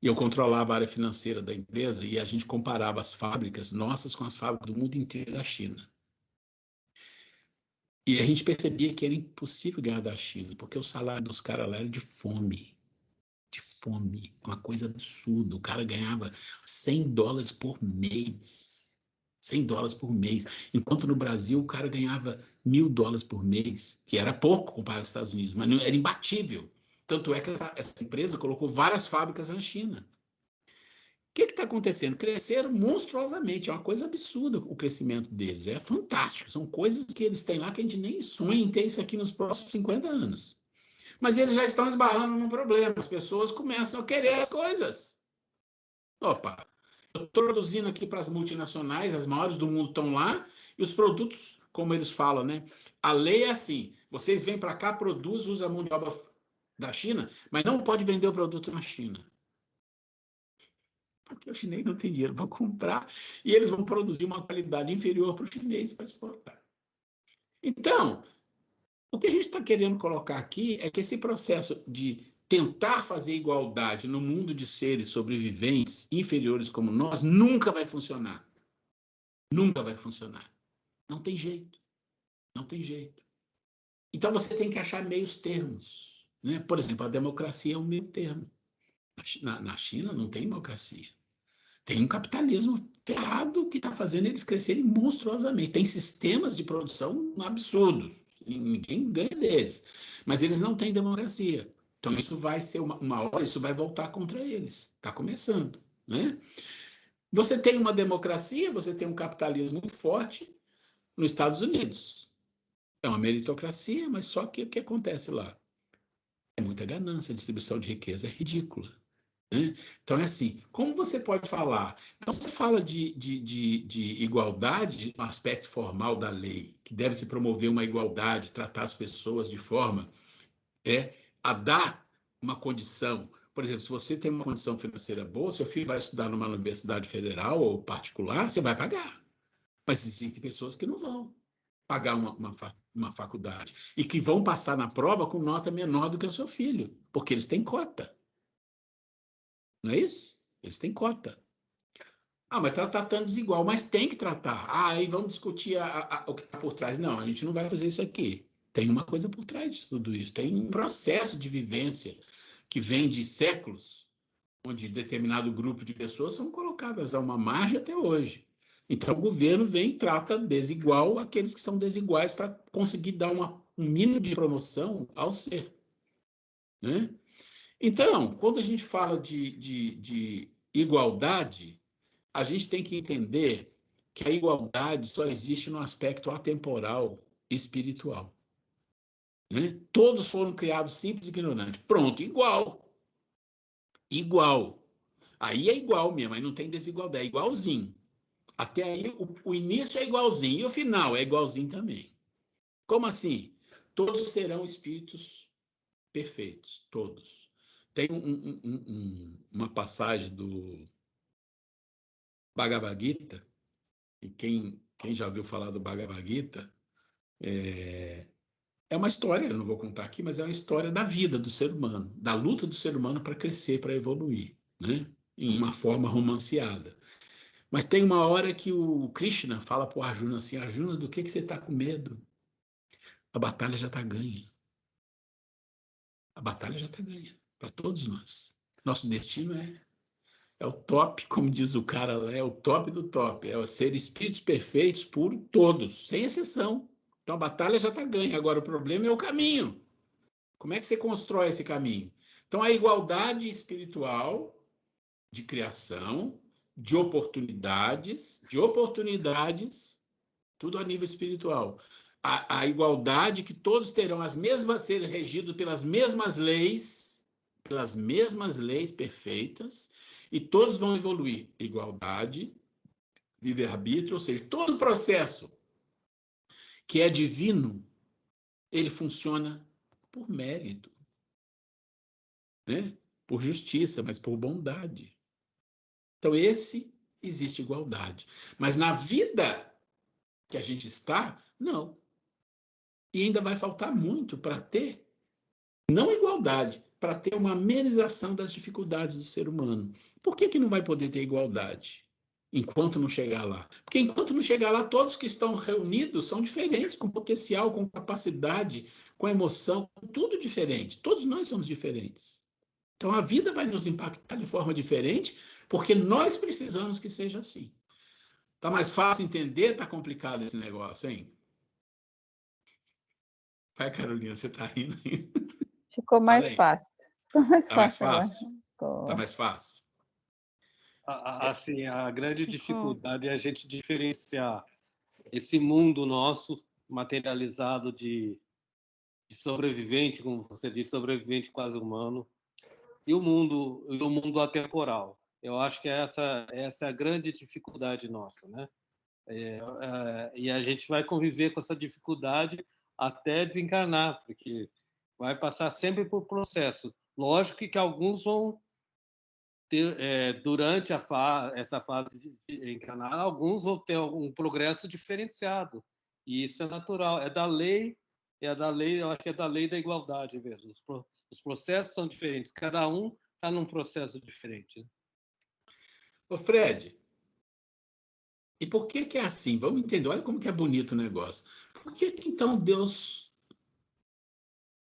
E eu controlava a área financeira da empresa e a gente comparava as fábricas nossas com as fábricas do mundo inteiro da China. E a gente percebia que era impossível ganhar da China, porque o salário dos caras lá era de fome. De fome. Uma coisa absurda. O cara ganhava $100 por mês. $100 por mês. Enquanto no Brasil o cara ganhava $1.000 por mês, que era pouco comparado aos Estados Unidos, mas não, era imbatível. Tanto é que essa empresa colocou várias fábricas na China. O que está acontecendo? Cresceram monstruosamente, é uma coisa absurda o crescimento deles, é fantástico, são coisas que eles têm lá que a gente nem sonha em ter isso aqui nos próximos 50 anos. Mas eles já estão esbarrando num problema, as pessoas começam a querer as coisas. Opa, eu estou produzindo aqui para as multinacionais, as maiores do mundo estão lá, e os produtos, como eles falam, né? A lei é assim, vocês vêm para cá, produzem, usam a mão de obra da China, mas não pode vender o produto na China. Porque o chinês não tem dinheiro para comprar e eles vão produzir uma qualidade inferior para o chinês para exportar. Então, o que a gente está querendo colocar aqui é que esse processo de tentar fazer igualdade no mundo de seres sobreviventes inferiores como nós nunca vai funcionar. Nunca vai funcionar. Não tem jeito. Não tem jeito. Então, você tem que achar meios termos, né? Por exemplo, a democracia é um meio termo. Na China não tem democracia. Tem um capitalismo ferrado que está fazendo eles crescerem monstruosamente. Tem sistemas de produção absurdos. Ninguém ganha deles. Mas eles não têm democracia. Então, isso vai ser uma hora, isso vai voltar contra eles. Está começando, né? Você tem uma democracia, você tem um capitalismo muito forte nos Estados Unidos. É uma meritocracia, mas só que o que acontece lá? É muita ganância, a distribuição de riqueza é ridícula. Né? Então, é assim, como você pode falar? Então, você fala de igualdade no aspecto formal da lei, que deve se promover uma igualdade, tratar as pessoas de forma a dar uma condição. Por exemplo, se você tem uma condição financeira boa, seu filho vai estudar numa universidade federal ou particular, você vai pagar. Mas existem pessoas que não vão pagar uma faculdade e que vão passar na prova com nota menor do que o seu filho, porque eles têm cota. Não é isso? Eles têm cota. Ah, mas está tratando desigual, mas tem que tratar. Ah, aí vamos discutir o que está por trás. Não, a gente não vai fazer isso aqui. Tem uma coisa por trás de tudo isso. Tem um processo de vivência que vem de séculos, onde determinado grupo de pessoas são colocadas a uma margem até hoje. Então, o governo vem e trata desigual aqueles que são desiguais para conseguir dar um mínimo de promoção ao ser. Né? Então, quando a gente fala de igualdade, a gente tem que entender que a igualdade só existe no aspecto atemporal espiritual. Né? Todos foram criados simples e ignorantes. Pronto, igual. Igual. Aí é igual mesmo, aí não tem desigualdade, é igualzinho. Até aí o início é igualzinho e o final é igualzinho também. Como assim? Todos serão espíritos perfeitos, todos. Tem uma passagem do Bhagavad Gita, e quem já ouviu falar do Bhagavad Gita, é uma história, eu não vou contar aqui, mas é uma história da vida do ser humano, da luta do ser humano para crescer, para evoluir, né? Em uma forma romanceada. Mas tem uma hora que o Krishna fala para o Arjuna assim, Arjuna, do que você está com medo? A batalha já está ganha. A batalha já está ganha, para todos nós. Nosso destino é o top, como diz o cara lá, é o top do top. É ser espíritos perfeitos por todos, sem exceção. Então a batalha já está ganha. Agora o problema é o caminho. Como é que você constrói esse caminho? Então a igualdade espiritual de criação, de oportunidades, tudo a nível espiritual. A igualdade que todos terão as mesmas, ser regidos pelas mesmas leis perfeitas, e todos vão evoluir. Igualdade, livre-arbítrio, ou seja, todo o processo que é divino, ele funciona por mérito, né? Por justiça, mas por bondade. Então, existe igualdade. Mas na vida que a gente está, não. E ainda vai faltar muito para ter, não igualdade, para ter uma amenização das dificuldades do ser humano. Por que não vai poder ter igualdade enquanto não chegar lá? Porque enquanto não chegar lá, todos que estão reunidos são diferentes, com potencial, com capacidade, com emoção, tudo diferente. Todos nós somos diferentes. Então a vida vai nos impactar de forma diferente, porque nós precisamos que seja assim. Tá mais fácil entender? Tá complicado esse negócio, hein? Vai, Carolina, você tá rindo aí? Ficou mais fácil. Ficou mais Tá mais fácil. fácil? Tá mais fácil? Assim, a grande dificuldade é a gente diferenciar esse mundo nosso materializado de sobrevivente, como você disse, sobrevivente quase humano, e o mundo atemporal. Eu acho que essa é a grande dificuldade nossa, né? E a gente vai conviver com essa dificuldade até desencarnar, porque vai passar sempre por processo. Lógico que alguns vão ter, durante essa fase de encarnar, alguns vão ter um progresso diferenciado, e isso é natural, é da lei, eu acho que é da lei da igualdade mesmo. Os processos são diferentes, cada um está num processo diferente, né? Ô, Fred, e por que é assim? Vamos entender, olha como que é bonito o negócio. Por que então Deus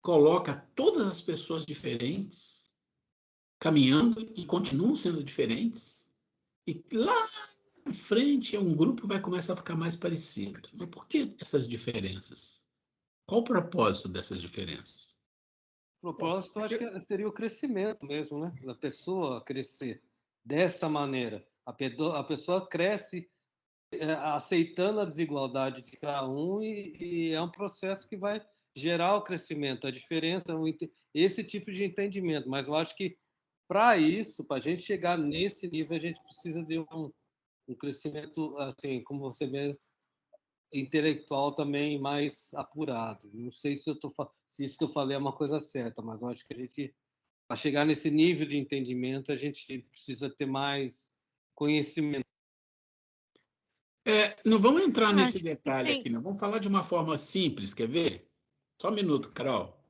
coloca todas as pessoas diferentes caminhando e continuam sendo diferentes? E lá na frente um grupo vai começar a ficar mais parecido. Mas por que essas diferenças? Qual o propósito dessas diferenças? O propósito, acho que seria o crescimento mesmo, né? Da pessoa crescer dessa maneira. A pessoa cresce aceitando a desigualdade de cada um, e é um processo que vai gerar o crescimento, a diferença, esse tipo de entendimento. Mas eu acho que para isso, para a gente chegar nesse nível, a gente precisa de um crescimento, assim, como você vê, intelectual também mais apurado. Não sei se isso que eu falei é uma coisa certa, mas eu acho que a gente, para chegar nesse nível de entendimento, a gente precisa ter mais conhecimento. Não vamos entrar nesse detalhe aqui, não. Vamos falar de uma forma simples, quer ver? Só um minuto, Carol.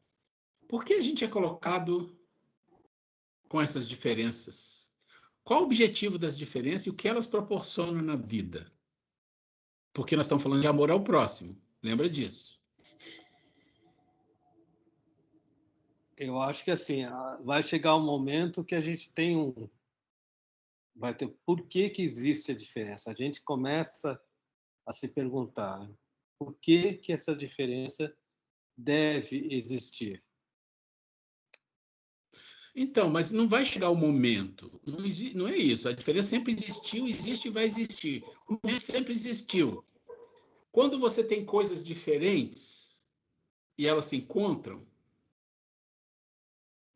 Por que a gente é colocado com essas diferenças? Qual o objetivo das diferenças e o que elas proporcionam na vida? Porque nós estamos falando de amor ao próximo. Lembra disso? Eu acho que assim, vai chegar um momento que a gente vai ter por que existe a diferença. A gente começa a se perguntar por que essa diferença deve existir. Então, mas não vai chegar o momento. Não é isso. A diferença sempre existiu, existe e vai existir. O momento sempre existiu. Quando você tem coisas diferentes e elas se encontram, o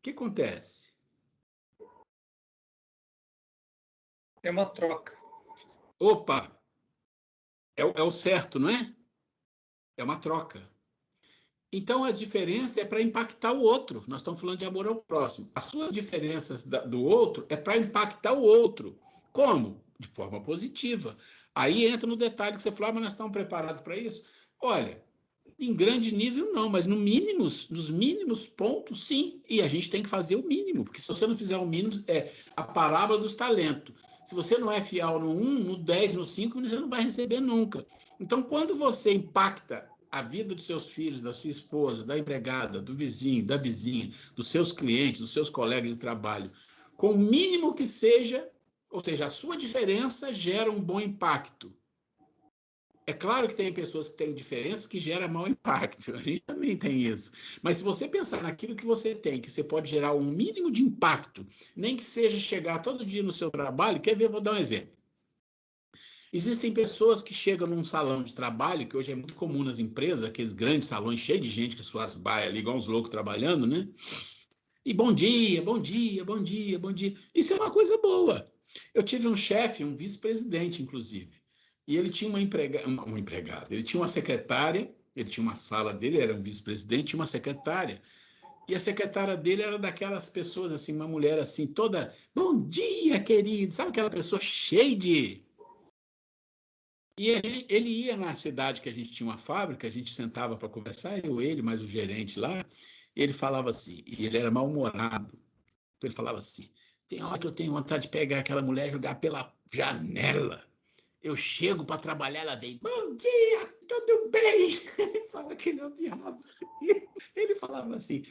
que acontece? É uma troca. Opa! É o certo, não é? É uma troca. Então, a diferença é para impactar o outro. Nós estamos falando de amor ao próximo. As suas diferenças do outro é para impactar o outro. Como? De forma positiva. Aí entra no detalhe que você falou, mas nós estamos preparados para isso? Olha, em grande nível não, mas nos mínimos pontos, sim. E a gente tem que fazer o mínimo, porque se você não fizer o mínimo, é a parábola dos talentos. Se você não é fiel no 1, no 10, no 5, você não vai receber nunca. Então, quando você impacta a vida dos seus filhos, da sua esposa, da empregada, do vizinho, da vizinha, dos seus clientes, dos seus colegas de trabalho, com o mínimo que seja, ou seja, a sua diferença gera um bom impacto. É claro que tem pessoas que têm diferenças que geram mau impacto, a gente também tem isso. Mas se você pensar naquilo que você tem, que você pode gerar um mínimo de impacto, nem que seja chegar todo dia no seu trabalho, quer ver? Vou dar um exemplo. Existem pessoas que chegam num salão de trabalho, que hoje é muito comum nas empresas, aqueles grandes salões cheios de gente com suas baias ali, igual uns loucos trabalhando, né? E bom dia, bom dia, bom dia, bom dia. Isso é uma coisa boa. Eu tive um chefe, um vice-presidente, inclusive, e ele tinha uma empregada, ele tinha uma secretária, ele tinha uma sala dele, era um vice-presidente, tinha uma secretária, E a secretária dele era daquelas pessoas, assim, uma mulher assim, toda, bom dia, querido, sabe aquela pessoa cheia de... E ele ia na cidade que a gente tinha uma fábrica, a gente sentava para conversar, ele, mais o gerente lá, ele falava assim, e ele era mal-humorado, ele falava assim, tem hora que eu tenho vontade de pegar aquela mulher e jogar pela janela. Eu chego para trabalhar, ela vem, bom dia, tudo bem? Ele fala que ele é o diabo. Ele falava assim,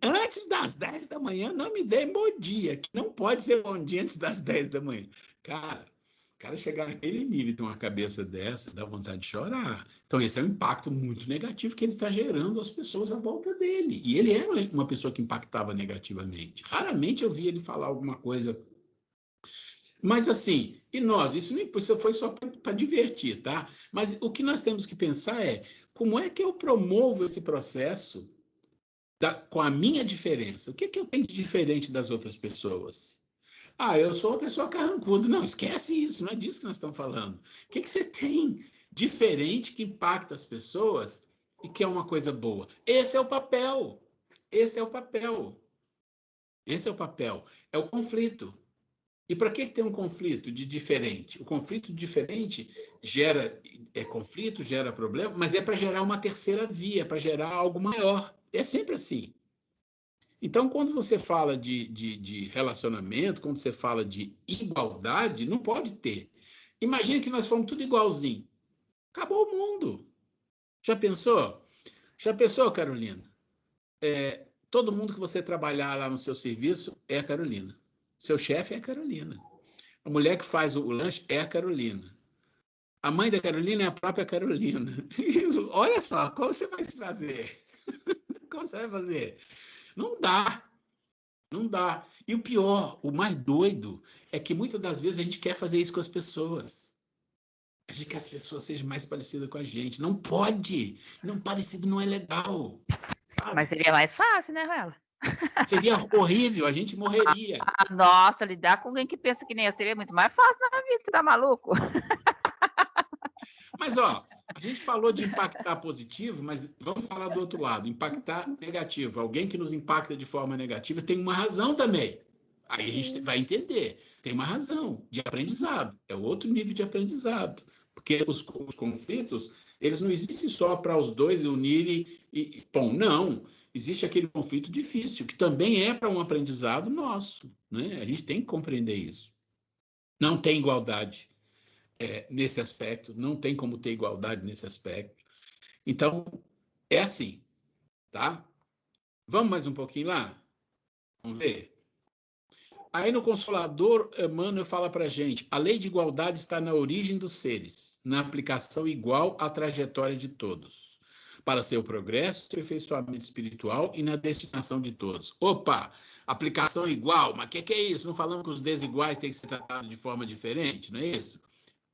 antes das 10 da manhã, não me dê bom dia, que não pode ser bom dia antes das 10 da manhã. Cara, o cara chegar naquele nível e ter uma cabeça dessa, dá vontade de chorar. Então, esse é um impacto muito negativo que ele está gerando às pessoas à volta dele. E ele era uma pessoa que impactava negativamente. Raramente eu vi ele falar alguma coisa. Mas assim, e nós, isso foi só para divertir, tá? Mas o que nós temos que pensar é, como é que eu promovo esse processo com a minha diferença? O que eu tenho de diferente das outras pessoas? Ah, eu sou uma pessoa carrancuda. Não, esquece isso, não é disso que nós estamos falando. O que você tem diferente que impacta as pessoas e que é uma coisa boa? Esse é o papel. Esse é o papel. Esse é o papel. É o conflito. E para que tem um conflito de diferente? O conflito diferente gera conflito, gera problema, mas é para gerar uma terceira via, para gerar algo maior. É sempre assim. Então, quando você fala de relacionamento, quando você fala de igualdade, não pode ter. Imagina que nós fomos tudo igualzinho. Acabou o mundo. Já pensou? Já pensou, Carolina? Todo mundo que você trabalhar lá no seu serviço é a Carolina. Seu chefe é a Carolina. A mulher que faz o lanche é a Carolina. A mãe da Carolina é a própria Carolina. Olha só, como você vai se fazer? Como você vai fazer? Não dá. Não dá. E o pior, o mais doido, é que muitas das vezes a gente quer fazer isso com as pessoas. A gente quer que as pessoas sejam mais parecidas com a gente. Não pode. Não, parecido não é legal. Sabe? Mas seria mais fácil, né, Ruela? Seria horrível, a gente morreria. Nossa, lidar com alguém que pensa que nem eu seria muito mais fácil na vida, você tá maluco? Mas, ó, a gente falou de impactar positivo, mas vamos falar do outro lado, impactar negativo. Alguém que nos impacta de forma negativa tem uma razão também. Aí a gente vai entender. Tem uma razão de aprendizado. É outro nível de aprendizado. Porque os conflitos, eles não existem só para os dois unirem e... Bom, não. Existe aquele conflito difícil, que também é para um aprendizado nosso. Né? A gente tem que compreender isso. Não tem igualdade nesse aspecto, não tem como ter igualdade nesse aspecto. Então, é assim, tá? Vamos mais um pouquinho lá? Vamos ver? Aí no Consolador, Emmanuel fala para a gente, a lei de igualdade está na origem dos seres, na aplicação igual à trajetória de todos, para seu progresso, seu aperfeiçoamento espiritual e na destinação de todos. Opa, aplicação igual, mas o que é isso? Não falamos que os desiguais têm que ser tratados de forma diferente, não é isso?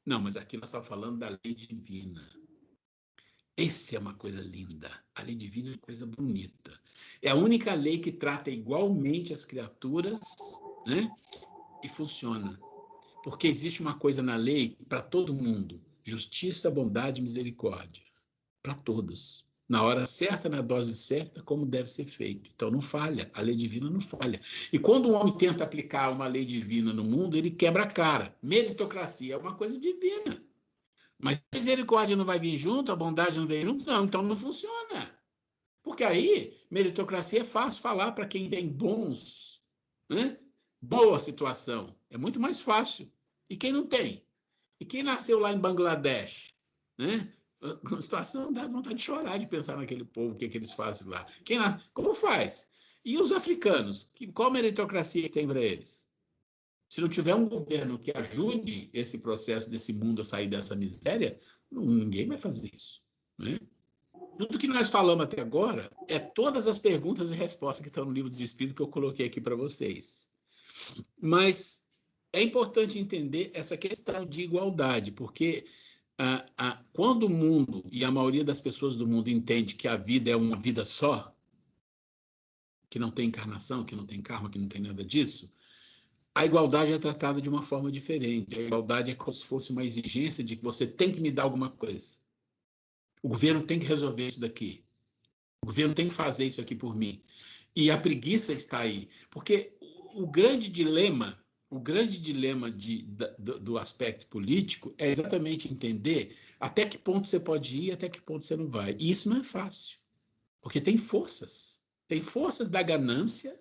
Não, mas aqui nós estamos falando da lei divina. Essa é uma coisa linda. A lei divina é uma coisa bonita. É a única lei que trata igualmente as criaturas, né? E funciona. Porque existe uma coisa na lei para todo mundo. Justiça, bondade e misericórdia. Para todos. Na hora certa, na dose certa, como deve ser feito. Então não falha. A lei divina não falha. E quando o homem tenta aplicar uma lei divina no mundo, ele quebra a cara. Meritocracia é uma coisa divina. Mas a misericórdia não vai vir junto, a bondade não vem junto, não, então não funciona. Porque aí, meritocracia é fácil falar para quem tem né? Boa situação. É muito mais fácil. E quem não tem? E quem nasceu lá em Bangladesh? Né? A situação dá vontade de chorar de pensar naquele povo, o que eles fazem lá. Quem nasce, como faz? E os africanos? Qual meritocracia que tem para eles? Se não tiver um governo que ajude esse processo desse mundo a sair dessa miséria, ninguém vai fazer isso. Né? Tudo que nós falamos até agora é todas as perguntas e respostas que estão no Livro dos Espíritos que eu coloquei aqui para vocês. Mas é importante entender essa questão de igualdade, porque quando o mundo, e a maioria das pessoas do mundo entende que a vida é uma vida só, que não tem encarnação, que não tem karma, que não tem nada disso, a igualdade é tratada de uma forma diferente. A igualdade é como se fosse uma exigência de que você tem que me dar alguma coisa. O governo tem que resolver isso daqui. O governo tem que fazer isso aqui por mim. E a preguiça está aí. Porque o grande dilema do aspecto político é exatamente entender até que ponto você pode ir, até que ponto você não vai. E isso não é fácil, porque tem forças. Tem forças da ganância,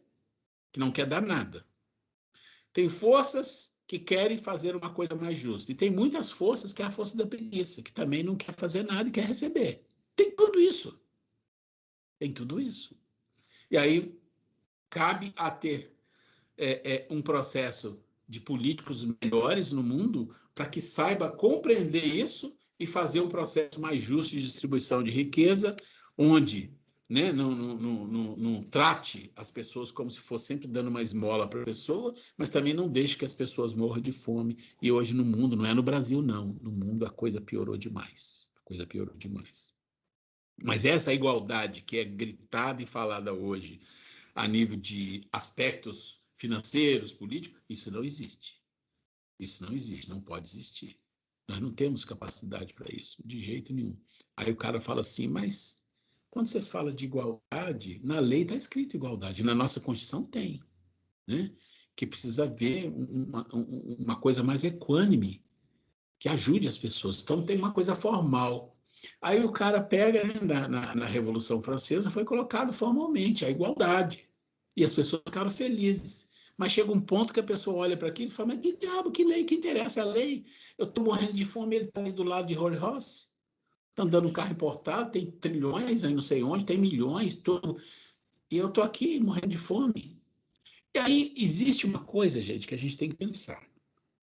que não quer dar nada. Tem forças que querem fazer uma coisa mais justa. E tem muitas forças que é a força da preguiça, que também não quer fazer nada e quer receber. Tem tudo isso. Tem tudo isso. E aí cabe a ter um processo de políticos melhores no mundo para que saiba compreender isso e fazer um processo mais justo de distribuição de riqueza, onde, né, não trate as pessoas como se fosse sempre dando uma esmola para a pessoa, mas também não deixe que as pessoas morram de fome. E hoje no mundo, não é no Brasil não, no mundo a coisa piorou demais. A coisa piorou demais. Mas essa igualdade que é gritada e falada hoje a nível de aspectos financeiros, políticos, isso não existe. Isso não existe, não pode existir. Nós não temos capacidade para isso, de jeito nenhum. Aí o cara fala assim, mas quando você fala de igualdade, na lei está escrito igualdade, na nossa Constituição tem, né? Que precisa haver uma coisa mais equânime, que ajude as pessoas. Então tem uma coisa formal. Aí o cara pega, né, na Revolução Francesa, foi colocado formalmente a igualdade. E as pessoas ficaram felizes. Mas chega um ponto que a pessoa olha para aquilo e fala, mas que diabo, que lei, que interessa a lei? Eu estou morrendo de fome, ele está ali do lado de Rolls Royce, está andando um carro importado, tem trilhões, aí não sei onde, tem milhões, tudo. E eu estou aqui morrendo de fome. E aí existe uma coisa, gente, que a gente tem que pensar.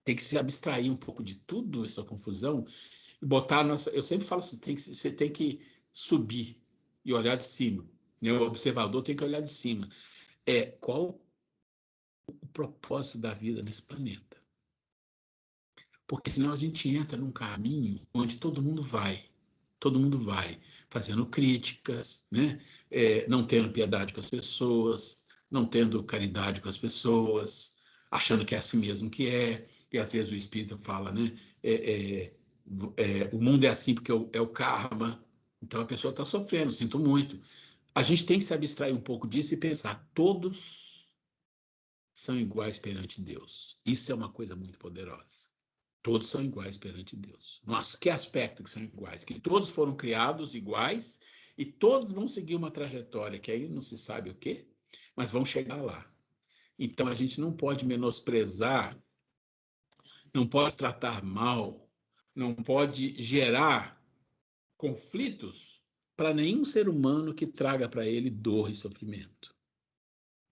Tem que se abstrair um pouco de tudo essa confusão e botar a nossa... Eu sempre falo assim, você tem que subir e olhar de cima. Né? O observador tem que olhar de cima. Qual o propósito da vida nesse planeta? Porque senão a gente entra num caminho onde todo mundo vai fazendo críticas, né? Não tendo piedade com as pessoas, não tendo caridade com as pessoas, achando que é assim mesmo que é, e às vezes o espírita fala, né? O mundo é assim porque é o karma, então a pessoa está sofrendo, sinto muito. A gente tem que se abstrair um pouco disso e pensar, todos são iguais perante Deus. Isso é uma coisa muito poderosa. Todos são iguais perante Deus. Nossa, que aspecto que são iguais? Que todos foram criados iguais e todos vão seguir uma trajetória que aí não se sabe o quê, mas vão chegar lá. Então a gente não pode menosprezar, não pode tratar mal, não pode gerar conflitos para nenhum ser humano que traga para ele dor e sofrimento.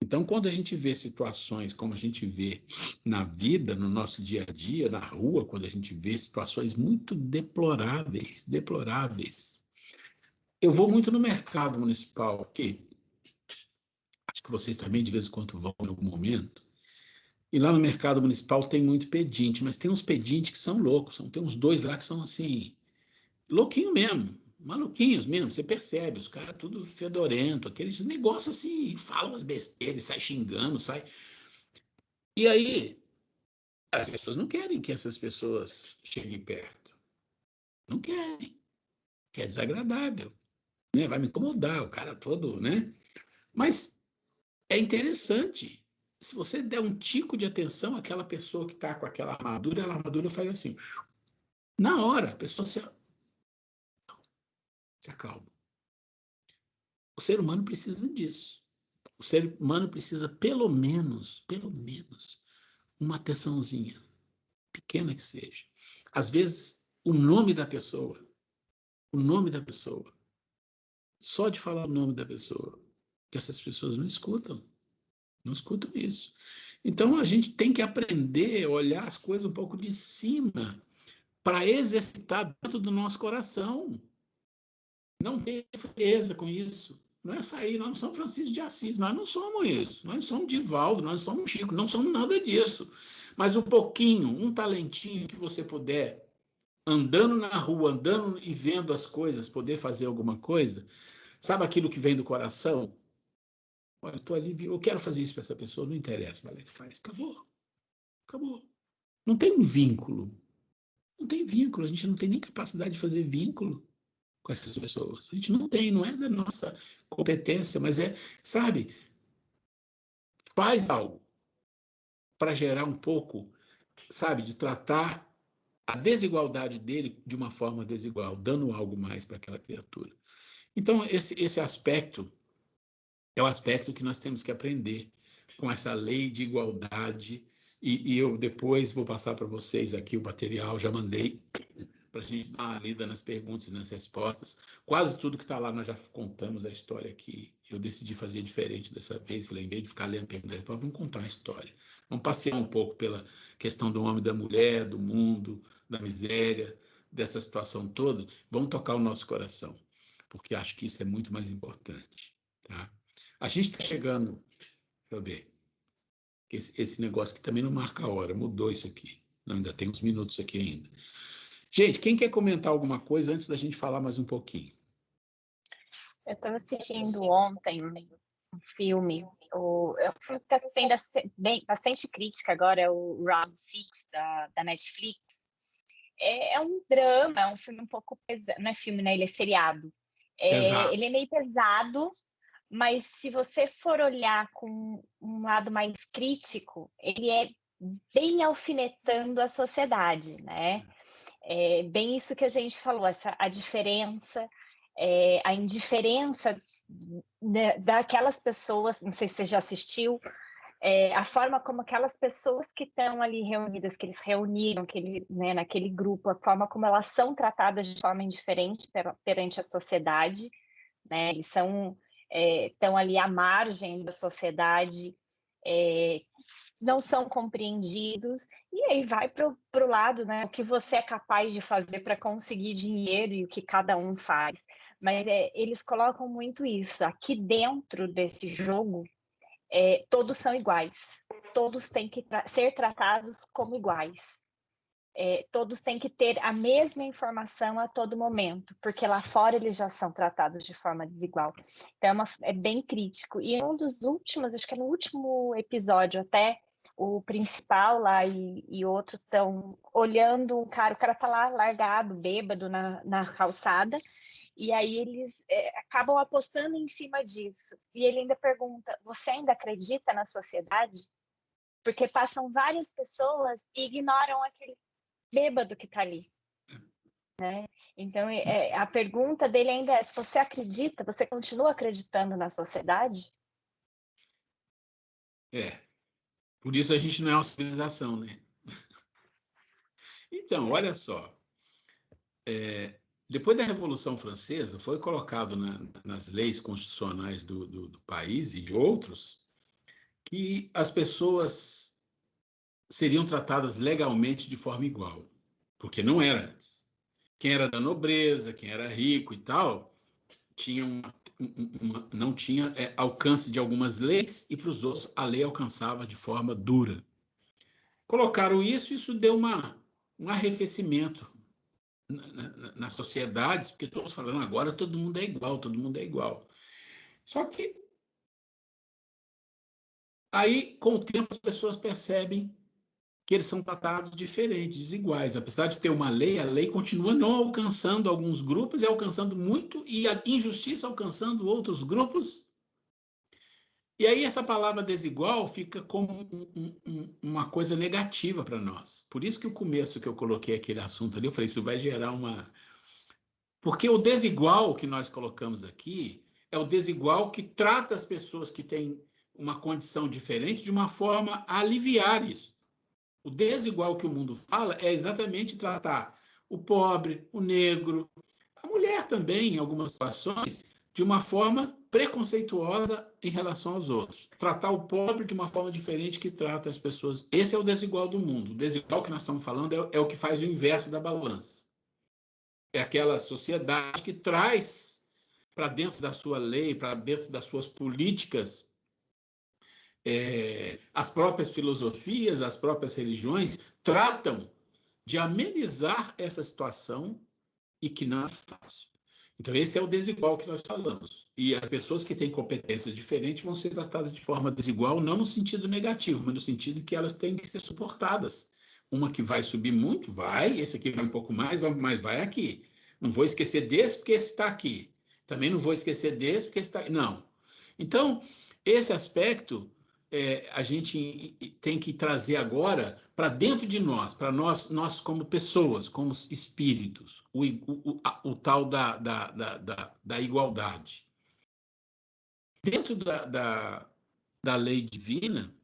Então, quando a gente vê situações como a gente vê na vida, no nosso dia a dia, na rua, quando a gente vê situações muito deploráveis. Eu vou muito no mercado municipal aqui, acho que vocês também de vez em quando vão em algum momento, e lá no mercado municipal tem muito pedinte, mas tem uns pedintes que são loucos, tem uns dois lá que são assim, louquinho mesmo, maluquinhos mesmo, você percebe, os caras tudo fedorento, aqueles negócios assim, falam umas besteiras, sai xingando, sai... E aí, as pessoas não querem que essas pessoas cheguem perto. Não querem. Que é desagradável. Né? Vai me incomodar, o cara todo, né? Mas é interessante. Se você der um tico de atenção àquela pessoa que está com aquela armadura, a armadura faz assim. Na hora, a pessoa se acalma. O ser humano precisa disso. O ser humano precisa, pelo menos, uma atençãozinha, pequena que seja. Às vezes, o nome da pessoa, só de falar o nome da pessoa, que essas pessoas não escutam isso. Então, a gente tem que aprender a olhar as coisas um pouco de cima para exercitar dentro do nosso coração. Não ter frieza com isso. Não é sair, nós não somos Francisco de Assis, nós não somos isso. Nós não somos Divaldo, nós não somos Chico, não somos nada disso. Mas um pouquinho, um talentinho que você puder, andando na rua, andando e vendo as coisas, poder fazer alguma coisa, sabe aquilo que vem do coração? Olha, eu estou ali, eu quero fazer isso para essa pessoa, não interessa, vai, faz, acabou. Não tem um vínculo. A gente não tem nem capacidade de fazer vínculo com essas pessoas. A gente não tem, não é da nossa competência, mas sabe, faz algo para gerar um pouco, sabe, de tratar a desigualdade dele de uma forma desigual, dando algo mais para aquela criatura. Então, esse aspecto é o aspecto que nós temos que aprender com essa lei de igualdade. E eu depois vou passar para vocês aqui o material, já mandei para a gente dar uma lida nas perguntas e nas respostas. Quase tudo que está lá nós já contamos a história aqui. Eu decidi fazer diferente dessa vez. Falei, em vez de ficar lendo perguntas, vamos contar a história. Vamos passear um pouco pela questão do homem e da mulher, do mundo, da miséria, dessa situação toda. Vamos tocar o nosso coração, porque acho que isso é muito mais importante. Tá? A gente está chegando, deixa eu ver, esse negócio que também não marca a hora, mudou isso aqui. Não, ainda tem uns minutos aqui ainda. Gente, quem quer comentar alguma coisa antes da gente falar mais um pouquinho? Eu estava assistindo ontem um filme, o filme está tendo bastante crítica agora, é o Round Six da Netflix. É um drama, é um filme um pouco pesado, não é filme, né? Ele é seriado. Ele é meio pesado, mas se você for olhar com um lado mais crítico, ele é bem alfinetando a sociedade, né? É bem isso que a gente falou, a diferença, a indiferença daquelas pessoas, não sei se você já assistiu, a forma como aquelas pessoas que estão ali reunidas, que eles reuniram né, naquele grupo, a forma como elas são tratadas de forma indiferente perante a sociedade, né? Eles estão ali à margem da sociedade, não são compreendidos, e aí vai para o lado, né, o que você é capaz de fazer para conseguir dinheiro e o que cada um faz. Mas eles colocam muito isso. Aqui dentro desse jogo, todos são iguais. Todos têm que ser tratados como iguais. Todos têm que ter a mesma informação a todo momento, porque lá fora eles já são tratados de forma desigual. Então, é bem crítico. E um dos últimos, acho que é no último episódio até, o principal lá e outro estão olhando o cara está lá largado, bêbado na calçada, e aí eles acabam apostando em cima disso. E ele ainda pergunta, você ainda acredita na sociedade? Porque passam várias pessoas e ignoram aquele bêbado que está ali. Né? Então, a pergunta dele ainda é, se você acredita, você continua acreditando na sociedade? Por isso a gente não é uma civilização, né? Então, olha só. Depois da Revolução Francesa, foi colocado nas leis constitucionais do país e de outros que as pessoas seriam tratadas legalmente de forma igual, porque não era antes. Quem era da nobreza, quem era rico e tal, não tinha alcance de algumas leis, e para os outros a lei alcançava de forma dura. Colocaram isso deu um arrefecimento nas sociedades, porque todos falando agora todo mundo é igual, todo mundo é igual. Só que aí, com o tempo, as pessoas percebem que eles são tratados diferentes, desiguais. Apesar de ter uma lei, a lei continua não alcançando alguns grupos e alcançando muito, e a injustiça alcançando outros grupos. E aí essa palavra desigual fica como uma coisa negativa para nós. Por isso que o começo que eu coloquei aquele assunto ali, eu falei, isso vai gerar uma... Porque o desigual que nós colocamos aqui é o desigual que trata as pessoas que têm uma condição diferente de uma forma a aliviar isso. O desigual que o mundo fala é exatamente tratar o pobre, o negro, a mulher também, em algumas situações, de uma forma preconceituosa em relação aos outros. Tratar o pobre de uma forma diferente que trata as pessoas. Esse é o desigual do mundo. O desigual que nós estamos falando é o que faz o inverso da balança. É aquela sociedade que traz para dentro da sua lei, para dentro das suas políticas, as próprias filosofias, as próprias religiões tratam de amenizar essa situação e que não é fácil. Então, esse é o desigual que nós falamos. E as pessoas que têm competências diferentes vão ser tratadas de forma desigual, não no sentido negativo, mas no sentido que elas têm que ser suportadas. Uma que vai subir muito, vai, esse aqui vai um pouco mais, mas vai aqui. Não vou esquecer desse porque esse está aqui. Também não vou esquecer desse porque esse está aqui. Não. Então, esse aspecto a gente tem que trazer agora para dentro de nós, para nós como pessoas, como espíritos, o tal da igualdade. Dentro da lei divina,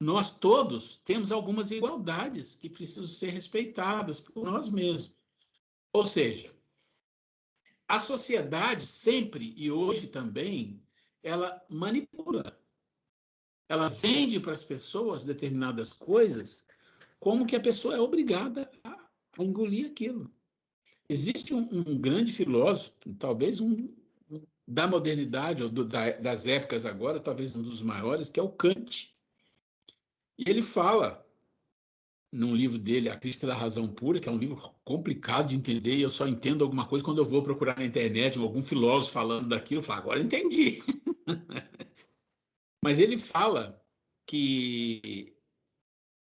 nós todos temos algumas igualdades que precisam ser respeitadas por nós mesmos. Ou seja, a sociedade sempre, e hoje também, ela manipula. Ela vende para as pessoas determinadas coisas como que a pessoa é obrigada a engolir aquilo. Existe um grande filósofo, talvez da modernidade, ou das épocas agora, talvez um dos maiores, que é o Kant. E ele fala, num livro dele, A Crítica da Razão Pura, que é um livro complicado de entender, e eu só entendo alguma coisa quando eu vou procurar na internet algum filósofo falando daquilo, eu falo, agora entendi. Mas ele fala que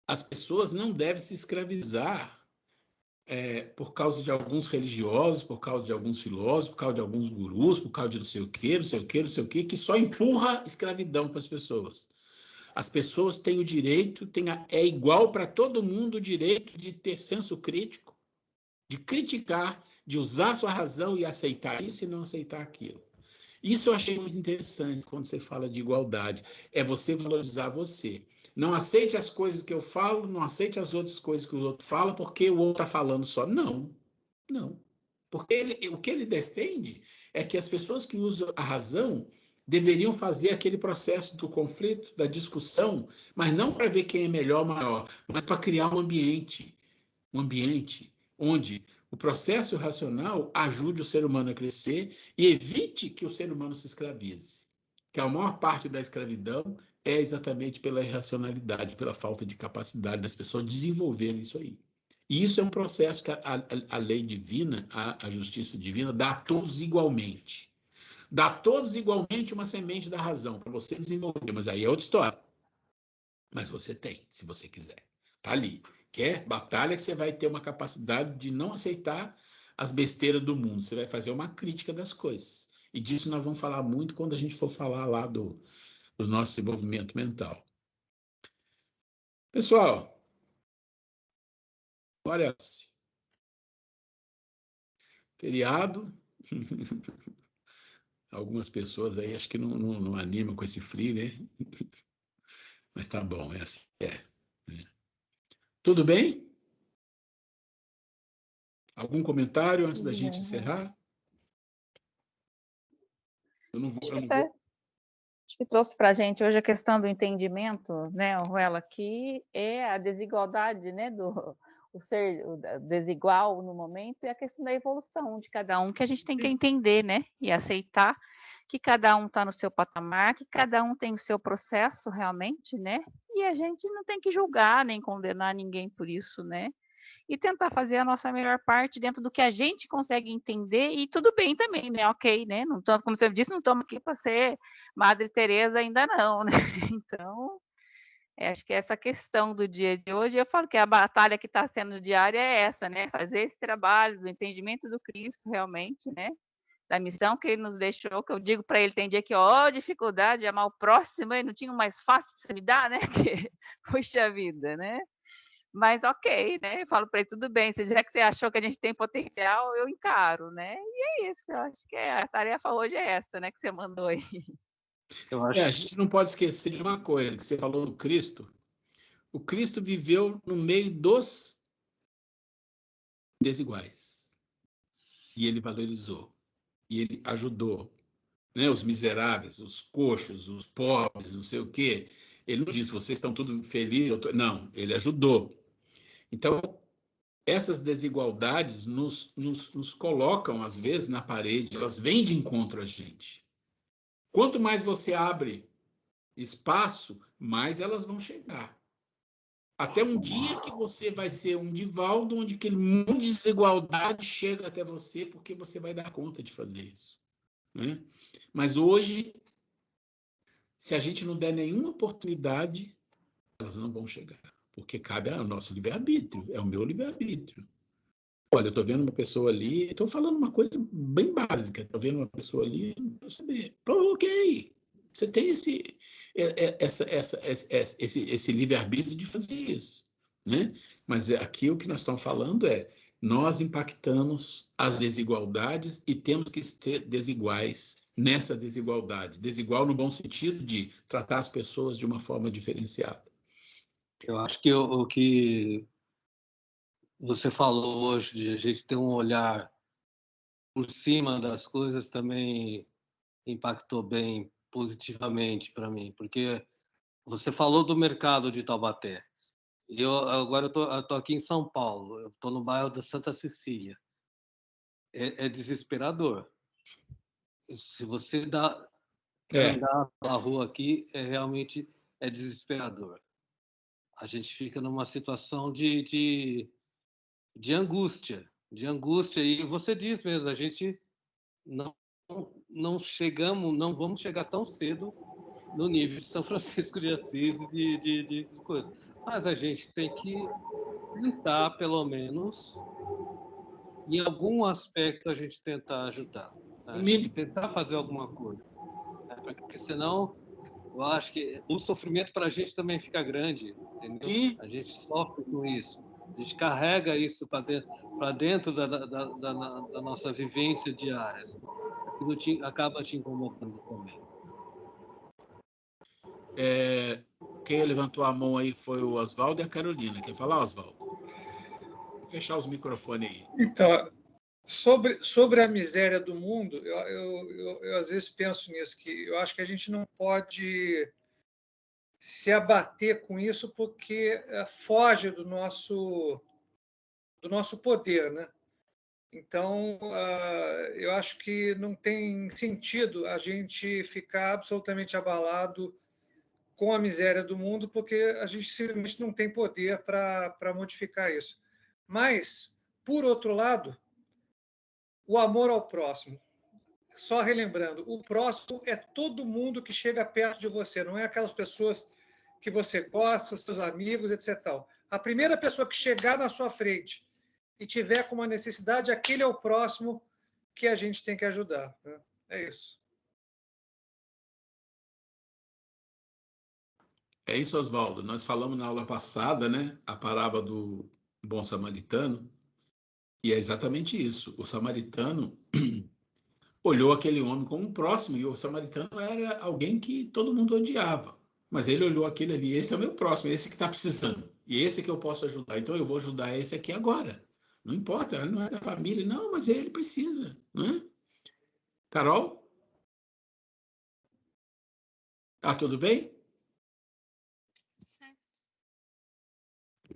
as pessoas não devem se escravizar por causa de alguns religiosos, por causa de alguns filósofos, por causa de alguns gurus, por causa de não sei o quê, não sei o quê, não sei o quê, que só empurra escravidão para as pessoas. As pessoas têm o direito, é igual para todo mundo o direito de ter senso crítico, de criticar, de usar sua razão e aceitar isso e não aceitar aquilo. Isso eu achei muito interessante quando você fala de igualdade. É você valorizar você. Não aceite as coisas que eu falo, não aceite as outras coisas que o outro fala, porque o outro está falando só. Não, não. Porque o que ele defende é que as pessoas que usam a razão deveriam fazer aquele processo do conflito, da discussão, mas não para ver quem é melhor ou maior, mas para criar um ambiente onde o processo racional ajude o ser humano a crescer e evite que o ser humano se escravize. Que a maior parte da escravidão é exatamente pela irracionalidade, pela falta de capacidade das pessoas desenvolverem isso aí. E isso é um processo que a lei divina, a justiça divina, dá a todos igualmente. Dá a todos igualmente uma semente da razão para você desenvolver, mas aí é outra história. Mas você tem, se você quiser. Está ali. Quer batalha que você vai ter uma capacidade de não aceitar as besteiras do mundo. Você vai fazer uma crítica das coisas. E disso nós vamos falar muito quando a gente for falar lá do nosso desenvolvimento mental. Pessoal, parece feriado. Algumas pessoas aí acho que não animam com esse frio, né? Mas tá bom, é assim. Tudo bem? Algum comentário antes da gente encerrar? Eu não vou. Acho que trouxe para a gente hoje a questão do entendimento, né, Ruela, que é a desigualdade, né, o ser desigual no momento, e a questão da evolução de cada um, que a gente tem que entender, né, e aceitar que cada um está no seu patamar, que cada um tem o seu processo realmente, né, e a gente não tem que julgar nem condenar ninguém por isso, né, e tentar fazer a nossa melhor parte dentro do que a gente consegue entender, e tudo bem também, né? Ok, né? Não tô, como você disse, não estamos aqui para ser Madre Teresa ainda não, né? Então, acho que essa questão do dia de hoje, eu falo que a batalha que está sendo diária é essa, né? Fazer esse trabalho do entendimento do Cristo realmente, né? Da missão que ele nos deixou, que eu digo para ele, tem dia que, dificuldade, amar o próximo, e não tinha um mais fácil para você me dar, né? Que, puxa vida, né? Mas ok, né? Eu falo para ele, tudo bem, já que você achou que a gente tem potencial, eu encaro, né? E é isso, eu acho que a tarefa hoje é essa, né? Que você mandou aí. A gente não pode esquecer de uma coisa, que você falou do Cristo. O Cristo viveu no meio dos desiguais. E ele valorizou. E ele ajudou. Né? Os miseráveis, os coxos, os pobres, não sei o quê. Ele não disse, vocês estão tudo felizes. Não, ele ajudou. Então, essas desigualdades nos colocam, às vezes, na parede, elas vêm de encontro a gente. Quanto mais você abre espaço, mais elas vão chegar. Até um dia que você vai ser um Divaldo, onde aquele mundo de desigualdade chega até você, porque você vai dar conta de fazer isso. Né? Mas hoje, se a gente não der nenhuma oportunidade, elas não vão chegar. Porque cabe ao nosso livre-arbítrio, é o meu livre-arbítrio. Olha, eu estou vendo uma pessoa ali, estou falando uma coisa bem básica, estou vendo uma pessoa ali, não quero saber. Ok, Você tem esse livre-arbítrio de fazer isso, né? Mas aqui o que nós estamos falando é nós impactamos as desigualdades e temos que ser desiguais nessa desigualdade. Desigual no bom sentido de tratar as pessoas de uma forma diferenciada. Eu acho que o que você falou hoje, de a gente ter um olhar por cima das coisas, também impactou bem positivamente para mim, porque você falou do mercado de Taubaté. Agora eu tô aqui em São Paulo, eu estou no bairro da Santa Cecília. É desesperador. Se você andar pela rua aqui, realmente é desesperador. A gente fica numa situação de angústia, e você diz mesmo, a gente não vamos chegar tão cedo no nível de São Francisco de Assis de coisa. Mas a gente tem que tentar, pelo menos, em algum aspecto, a gente tentar ajudar. A gente tentar fazer alguma coisa. Porque senão, eu acho que o sofrimento para a gente também fica grande. Entendeu? Sim. A gente sofre com isso. A gente carrega isso para dentro da nossa vivência diária. Aquilo acaba te incomodando também. Quem levantou a mão aí foi o Oswaldo e a Carolina. Quer falar, Oswaldo? Vou fechar os microfones aí. Então, sobre a miséria do mundo, eu às vezes penso nisso, que eu acho que a gente não pode se abater com isso porque foge do nosso poder, né? Então, eu acho que não tem sentido a gente ficar absolutamente abalado com a miséria do mundo, porque a gente simplesmente não tem poder para modificar isso. Mas, por outro lado, o amor ao próximo. Só relembrando, o próximo é todo mundo que chega perto de você, não é aquelas pessoas que você gosta, seus amigos, etc. A primeira pessoa que chegar na sua frente e tiver com uma necessidade, aquele é o próximo que a gente tem que ajudar, né? É isso. É isso, Oswaldo. Nós falamos na aula passada, né, a parábola do bom samaritano, e é exatamente isso. O samaritano olhou aquele homem como um próximo, e o samaritano era alguém que todo mundo odiava. Mas ele olhou aquele ali, esse é o meu próximo, esse que está precisando, e esse que eu posso ajudar. Então eu vou ajudar esse aqui agora. Não importa, ele não é da família, não, mas ele precisa, não é? Carol? Tudo bem?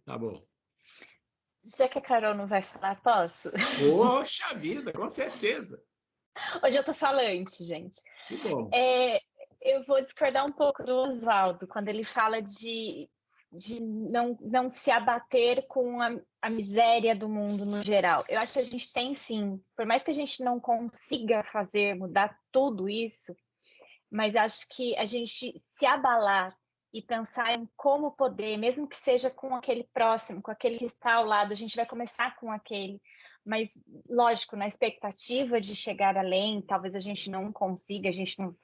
Tá bom. Já que a Carol não vai falar, posso? Poxa vida, com certeza. Hoje eu tô falante, gente. Que bom. Eu vou discordar um pouco do Oswaldo, quando ele fala de não se abater com a miséria do mundo no geral. Eu acho que a gente tem sim, por mais que a gente não consiga mudar tudo isso, mas acho que a gente se abalar e pensar em como poder, mesmo que seja com aquele próximo, com aquele que está ao lado, a gente vai começar com aquele, mas lógico, na expectativa de chegar além, talvez a gente não consiga, a gente não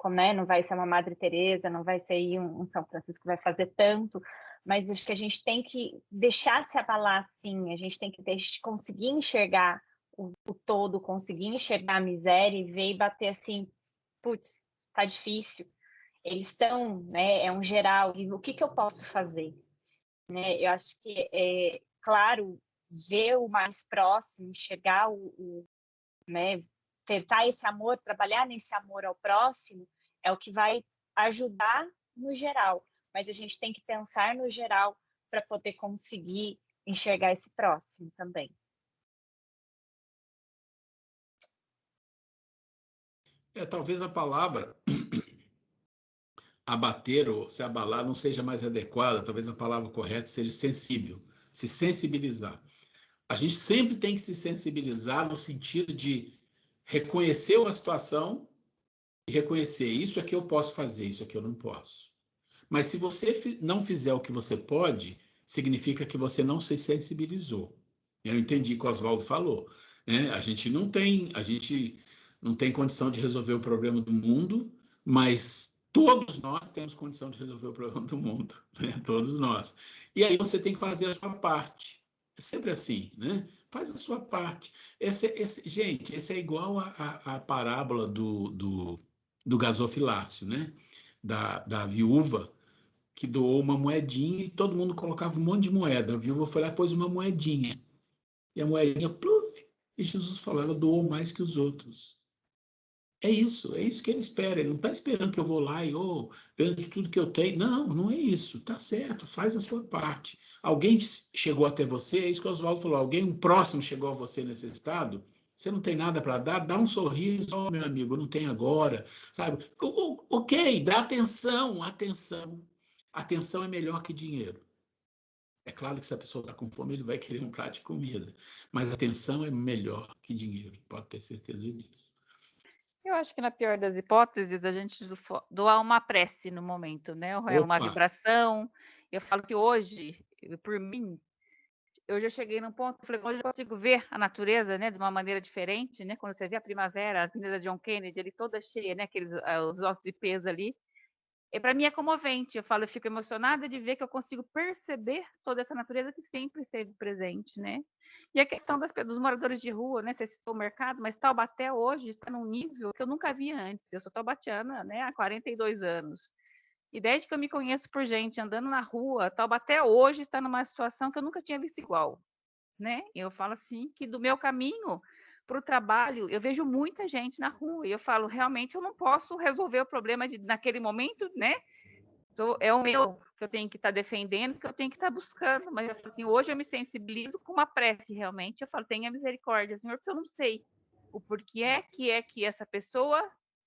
vai ser uma Madre Teresa, não vai ser aí um São Francisco que vai fazer tanto, mas acho que a gente tem que deixar se abalar sim, a gente tem que conseguir enxergar o todo, conseguir enxergar a miséria e ver e bater assim, putz, tá difícil. Eles estão, né, é um geral, e o que eu posso fazer? Né? Eu acho que, claro, ver o mais próximo, enxergar né, tentar esse amor, trabalhar nesse amor ao próximo, é o que vai ajudar no geral, mas a gente tem que pensar no geral para poder conseguir enxergar esse próximo também. Talvez a palavra abater ou se abalar não seja mais adequada, talvez a palavra correta seja sensível, se sensibilizar. A gente sempre tem que se sensibilizar no sentido de reconhecer uma situação e reconhecer isso é que eu posso fazer, isso é que eu não posso. Mas se você não fizer o que você pode, significa que você não se sensibilizou. Eu entendi o que o Oswaldo falou, né? A gente não tem condição de resolver o problema do mundo, mas Todos nós temos condição de resolver o problema do mundo, né? Todos nós. E aí você tem que fazer a sua parte. É sempre assim, né? Faz a sua parte. Gente, esse é igual a parábola do gasofilácio, né? Da viúva que doou uma moedinha e todo mundo colocava um monte de moeda. A viúva foi lá e pôs uma moedinha. E a moedinha, pluf, e Jesus falou, ela doou mais que os outros. É isso que ele espera. Ele não está esperando que eu vou lá e vendo tudo que eu tenho. Não, não é isso. Tá certo, faz a sua parte. Alguém chegou até você, é isso que o Oswaldo falou. Um próximo chegou a você nesse estado, você não tem nada para dar, dá um sorriso, meu amigo, não tem agora, sabe? Ok, dá atenção, atenção. Atenção é melhor que dinheiro. É claro que se a pessoa está com fome, ele vai querer um prato de comida. Mas atenção é melhor que dinheiro, pode ter certeza disso. Eu acho que na pior das hipóteses, a gente doar uma prece no momento, né? Ou uma vibração. Eu falo que hoje, por mim, eu já cheguei num ponto, falei, hoje eu consigo ver a natureza, né, de uma maneira diferente, né? Quando você vê a primavera, a Avenida John Kennedy ali toda cheia, né? Os ossos de peso ali. E para mim é comovente. Eu falo, eu fico emocionada de ver que eu consigo perceber toda essa natureza que sempre esteve presente, né? E a questão dos moradores de rua, né? Você citou o mercado, mas Taubaté hoje está num nível que eu nunca vi antes. Eu sou taubatiana, né? Há 42 anos. E desde que eu me conheço por gente andando na rua, Taubaté hoje está numa situação que eu nunca tinha visto igual, né? Eu falo assim que do meu caminho para o trabalho, eu vejo muita gente na rua e eu falo, realmente eu não posso resolver o problema naquele momento, né? É o meu que eu tenho que estar defendendo, que eu tenho que estar buscando, mas eu falo assim, hoje eu me sensibilizo com uma prece realmente, eu falo, tenha misericórdia, Senhor, porque eu não sei o porquê que essa pessoa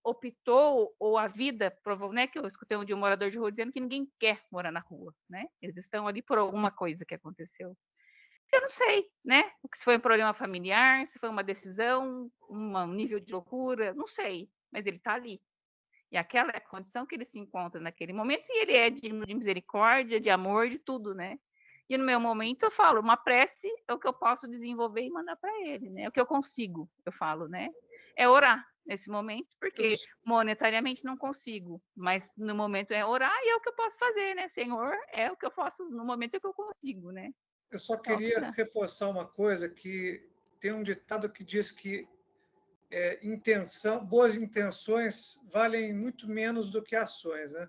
optou, ou a vida provou, né, que eu escutei de um morador de rua dizendo que ninguém quer morar na rua, né? Eles estão ali por alguma coisa que aconteceu. Eu não sei, né? Se foi um problema familiar, se foi uma decisão, um nível de loucura, não sei. Mas ele está ali. E aquela é a condição que ele se encontra naquele momento, e ele é digno de misericórdia, de amor, de tudo, né? E no meu momento eu falo, uma prece é o que eu posso desenvolver e mandar para ele, né? É o que eu consigo, eu falo, né? É orar nesse momento, porque monetariamente não consigo, mas no momento é orar e é o que eu posso fazer, né? Senhor, é o que eu faço no momento que eu consigo, né? Eu só queria reforçar uma coisa, que tem um ditado que diz que boas intenções valem muito menos do que ações, né?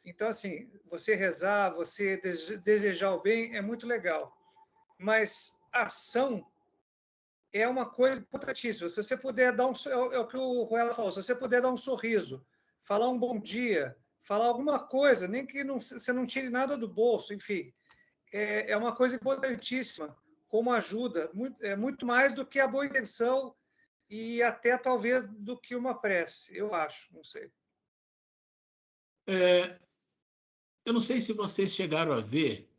Então, assim, você rezar, você desejar o bem é muito legal, mas ação é uma coisa importantíssima. Se você puder dar é o que o Ruela falou, se você puder dar um sorriso, falar um bom dia, falar alguma coisa, nem que você não tire nada do bolso, enfim, é uma coisa importantíssima, como ajuda, muito mais do que a boa intenção e até talvez do que uma prece, eu acho, não sei. Eu não sei se vocês chegaram a ver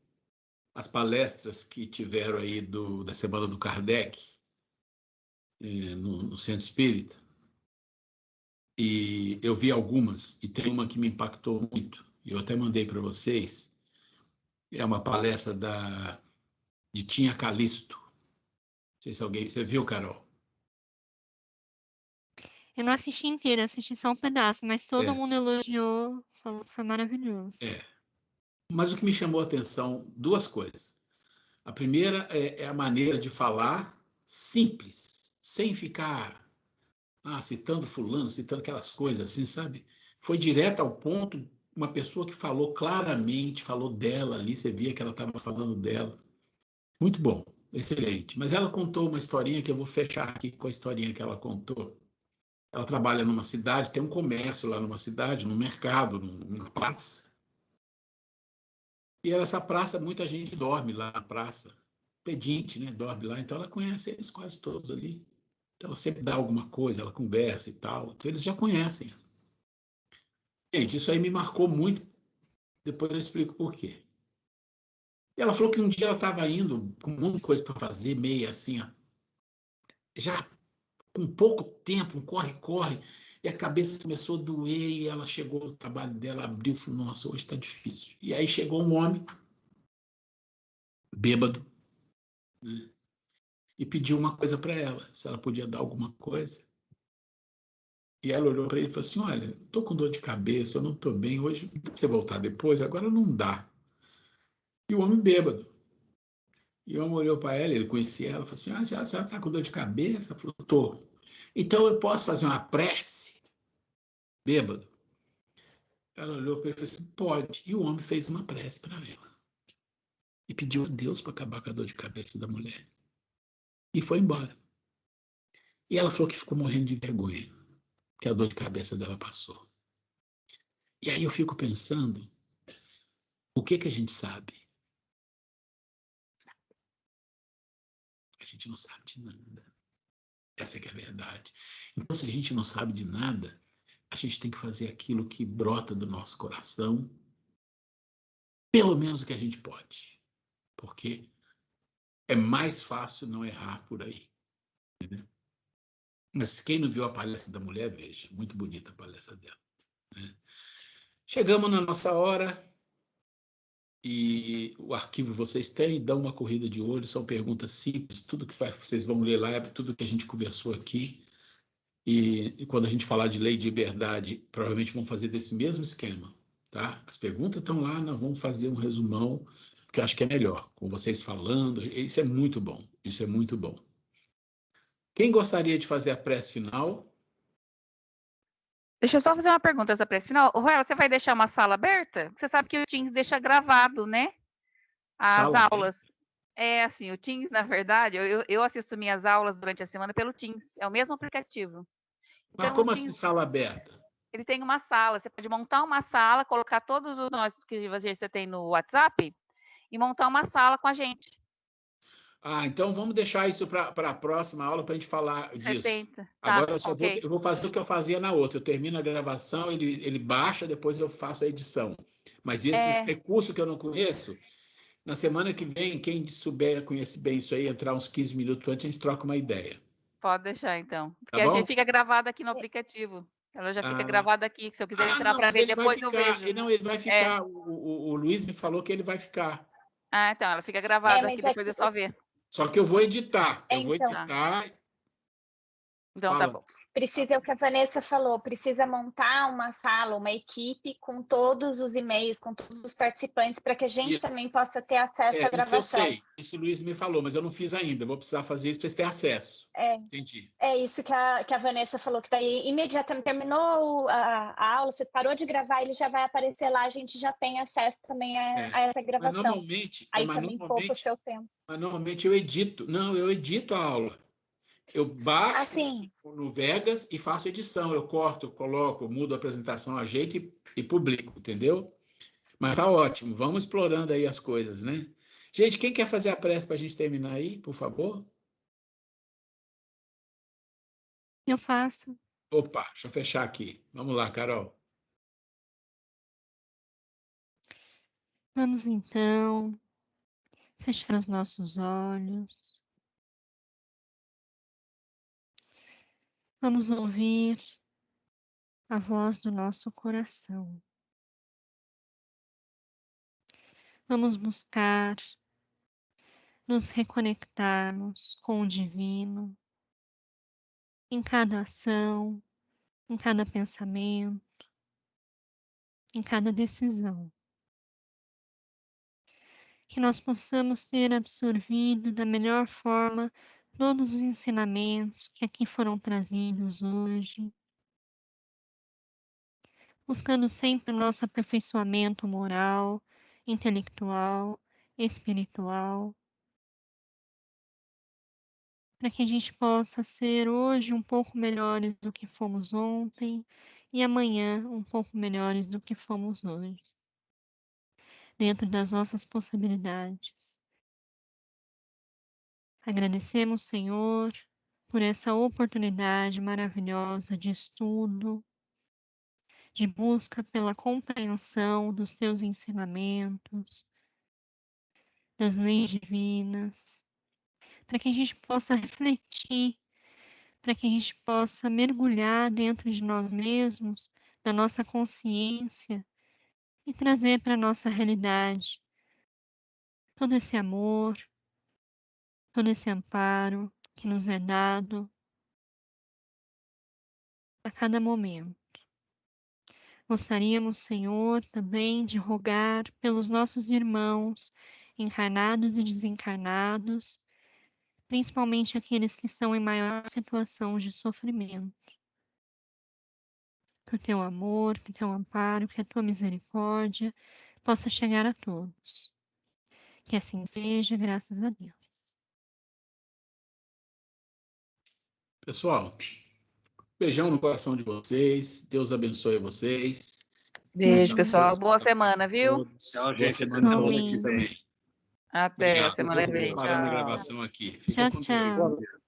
as palestras que tiveram aí da Semana do Kardec, no Centro Espírita, e eu vi algumas, e tem uma que me impactou muito, e eu até mandei para vocês, é uma palestra de Tinha Calisto. Não sei se você viu, Carol? Eu não assisti inteira, assisti só um pedaço, mas todo mundo elogiou, falou que foi maravilhoso. Mas o que me chamou a atenção, duas coisas. A primeira é a maneira de falar simples, sem ficar citando fulano, citando aquelas coisas assim, sabe? Foi direto ao ponto, uma pessoa que falou claramente, falou dela ali, você via que ela estava falando dela. Muito bom, excelente. Mas ela contou uma historinha que eu vou fechar aqui com a historinha que ela contou. Ela trabalha numa cidade, tem um comércio lá numa cidade, num mercado, numa praça. E essa praça, muita gente dorme lá na praça. Pedinte, né? Dorme lá. Então ela conhece eles quase todos ali. Então ela sempre dá alguma coisa, ela conversa e tal. Então eles já conhecem. Gente, isso aí me marcou muito. Depois eu explico por quê. E ela falou que um dia ela estava indo com um monte de coisa para fazer, meio assim, já com pouco tempo, um corre-corre, e a cabeça começou a doer, e ela chegou no trabalho dela, abriu e falou, nossa, hoje está difícil. E aí chegou um homem, bêbado, né, e pediu uma coisa para ela, se ela podia dar alguma coisa. E ela olhou para ele e falou assim, olha, estou com dor de cabeça, eu não estou bem, hoje você voltar depois, agora não dá. E o homem bêbado. E o homem olhou para ela, ele conhecia ela, falou assim, você está com dor de cabeça? Ela falou, estou. Então eu posso fazer uma prece? Bêbado. Ela olhou para ele e falou assim, pode. E o homem fez uma prece para ela. E pediu a Deus para acabar com a dor de cabeça da mulher. E foi embora. E ela falou que ficou morrendo de vergonha, que a dor de cabeça dela passou. E aí eu fico pensando, o que a gente sabe? A gente não sabe de nada. Essa que é a verdade. Então, se a gente não sabe de nada, a gente tem que fazer aquilo que brota do nosso coração, pelo menos o que a gente pode. Porque é mais fácil não errar por aí. Entendeu? Mas quem não viu a palestra da mulher, veja. Muito bonita a palestra dela. Né? Chegamos na nossa hora e o arquivo vocês têm, dão uma corrida de olho, são perguntas simples, tudo que vocês vão ler lá é tudo que a gente conversou aqui. E quando a gente falar de lei de liberdade, provavelmente vamos fazer desse mesmo esquema. Tá? As perguntas estão lá, nós vamos fazer um resumão, porque eu acho que é melhor, com vocês falando. Isso é muito bom, isso é muito bom. Quem gostaria de fazer a prece final? Deixa eu só fazer uma pergunta essa prece final. Ruela, você vai deixar uma sala aberta? Você sabe que o Teams deixa gravado, né? As Sala aulas. aberta? É assim, o Teams, na verdade, eu assisto minhas aulas durante a semana pelo Teams. É o mesmo aplicativo. Mas Então, o como assim Teams, sala aberta? ele tem uma sala. Você pode montar uma sala, colocar todos os nossos que você tem no WhatsApp e montar uma sala com a gente. Ah, então vamos deixar isso para a próxima aula para a gente falar disso. 70. Agora Tá, ok. eu vou fazer o que eu fazia na outra. Eu termino a gravação, ele baixa, depois eu faço a edição. Mas esses recursos que eu não conheço, na semana que vem, quem souber, conhece bem isso aí, entrar uns 15 minutos antes, a gente troca uma ideia. Pode deixar, então. Tá Porque a gente bom? fica gravada aqui no aplicativo. Ela já fica Ah, gravada aqui. Se eu quiser entrar não, para mas ver ele vai depois, eu ficar. vejo. Não, ele vai É. ficar. O Luiz me falou que ele vai ficar. Ah, então, ela fica gravada aqui, Mas depois é aqui, só ver. Só que eu vou editar. Eu vou então, Tá. editar. Então tá Fala. bom. precisa o que a Vanessa falou, precisa montar uma sala, uma equipe com todos os e-mails, com todos os participantes, para que a gente Isso. também possa ter acesso à Isso eu gravação. sei. Isso o Luiz me falou, mas eu não fiz ainda. Vou precisar fazer isso para eles terem acesso. Entendi. É isso que a Vanessa falou, que daí imediatamente terminou a aula, você parou de gravar, ele já vai aparecer lá, a gente já tem acesso também a essa Mas gravação. normalmente, Aí também poupa o seu tempo. mas normalmente eu edito. Não, eu edito a aula. Eu baixo Assim, no Vegas e faço edição. Eu corto, coloco, mudo a apresentação, ajeito e publico, entendeu? Mas tá ótimo. Vamos explorando aí as coisas, né? Gente, quem quer fazer a prece para a gente terminar aí, por favor? Eu faço. Opa, deixa eu fechar aqui. Vamos lá, Carol. Vamos então fechar os nossos olhos. Vamos ouvir a voz do nosso coração. Vamos buscar nos reconectarmos com o divino em cada ação, em cada pensamento, em cada decisão. Que nós possamos ter absorvido da melhor forma todos os ensinamentos que aqui foram trazidos hoje, buscando sempre o nosso aperfeiçoamento moral, intelectual, espiritual, para que a gente possa ser hoje um pouco melhores do que fomos ontem e amanhã um pouco melhores do que fomos hoje, dentro das nossas possibilidades. Agradecemos, Senhor, por essa oportunidade maravilhosa de estudo, de busca pela compreensão dos teus ensinamentos, das leis divinas, para que a gente possa refletir, para que a gente possa mergulhar dentro de nós mesmos, da nossa consciência e trazer para a nossa realidade todo esse amor, todo esse amparo que nos é dado, a cada momento. Gostaríamos, Senhor, também de rogar pelos nossos irmãos, encarnados e desencarnados, principalmente aqueles que estão em maior situação de sofrimento. Que o teu amor, que o teu amparo, que a tua misericórdia possa chegar a todos. Que assim seja, graças a Deus. Pessoal, beijão no coração de vocês. Deus abençoe vocês. Beijo, Muita pessoal. força, Boa muita paz semana, pra viu? todos. Tchau, Boa gente. semana para Amém. vocês também. Até Obrigado. semana que Eu vem. vou parando a Tchau. gravação aqui. Fica Tchau, com Deus. tchau.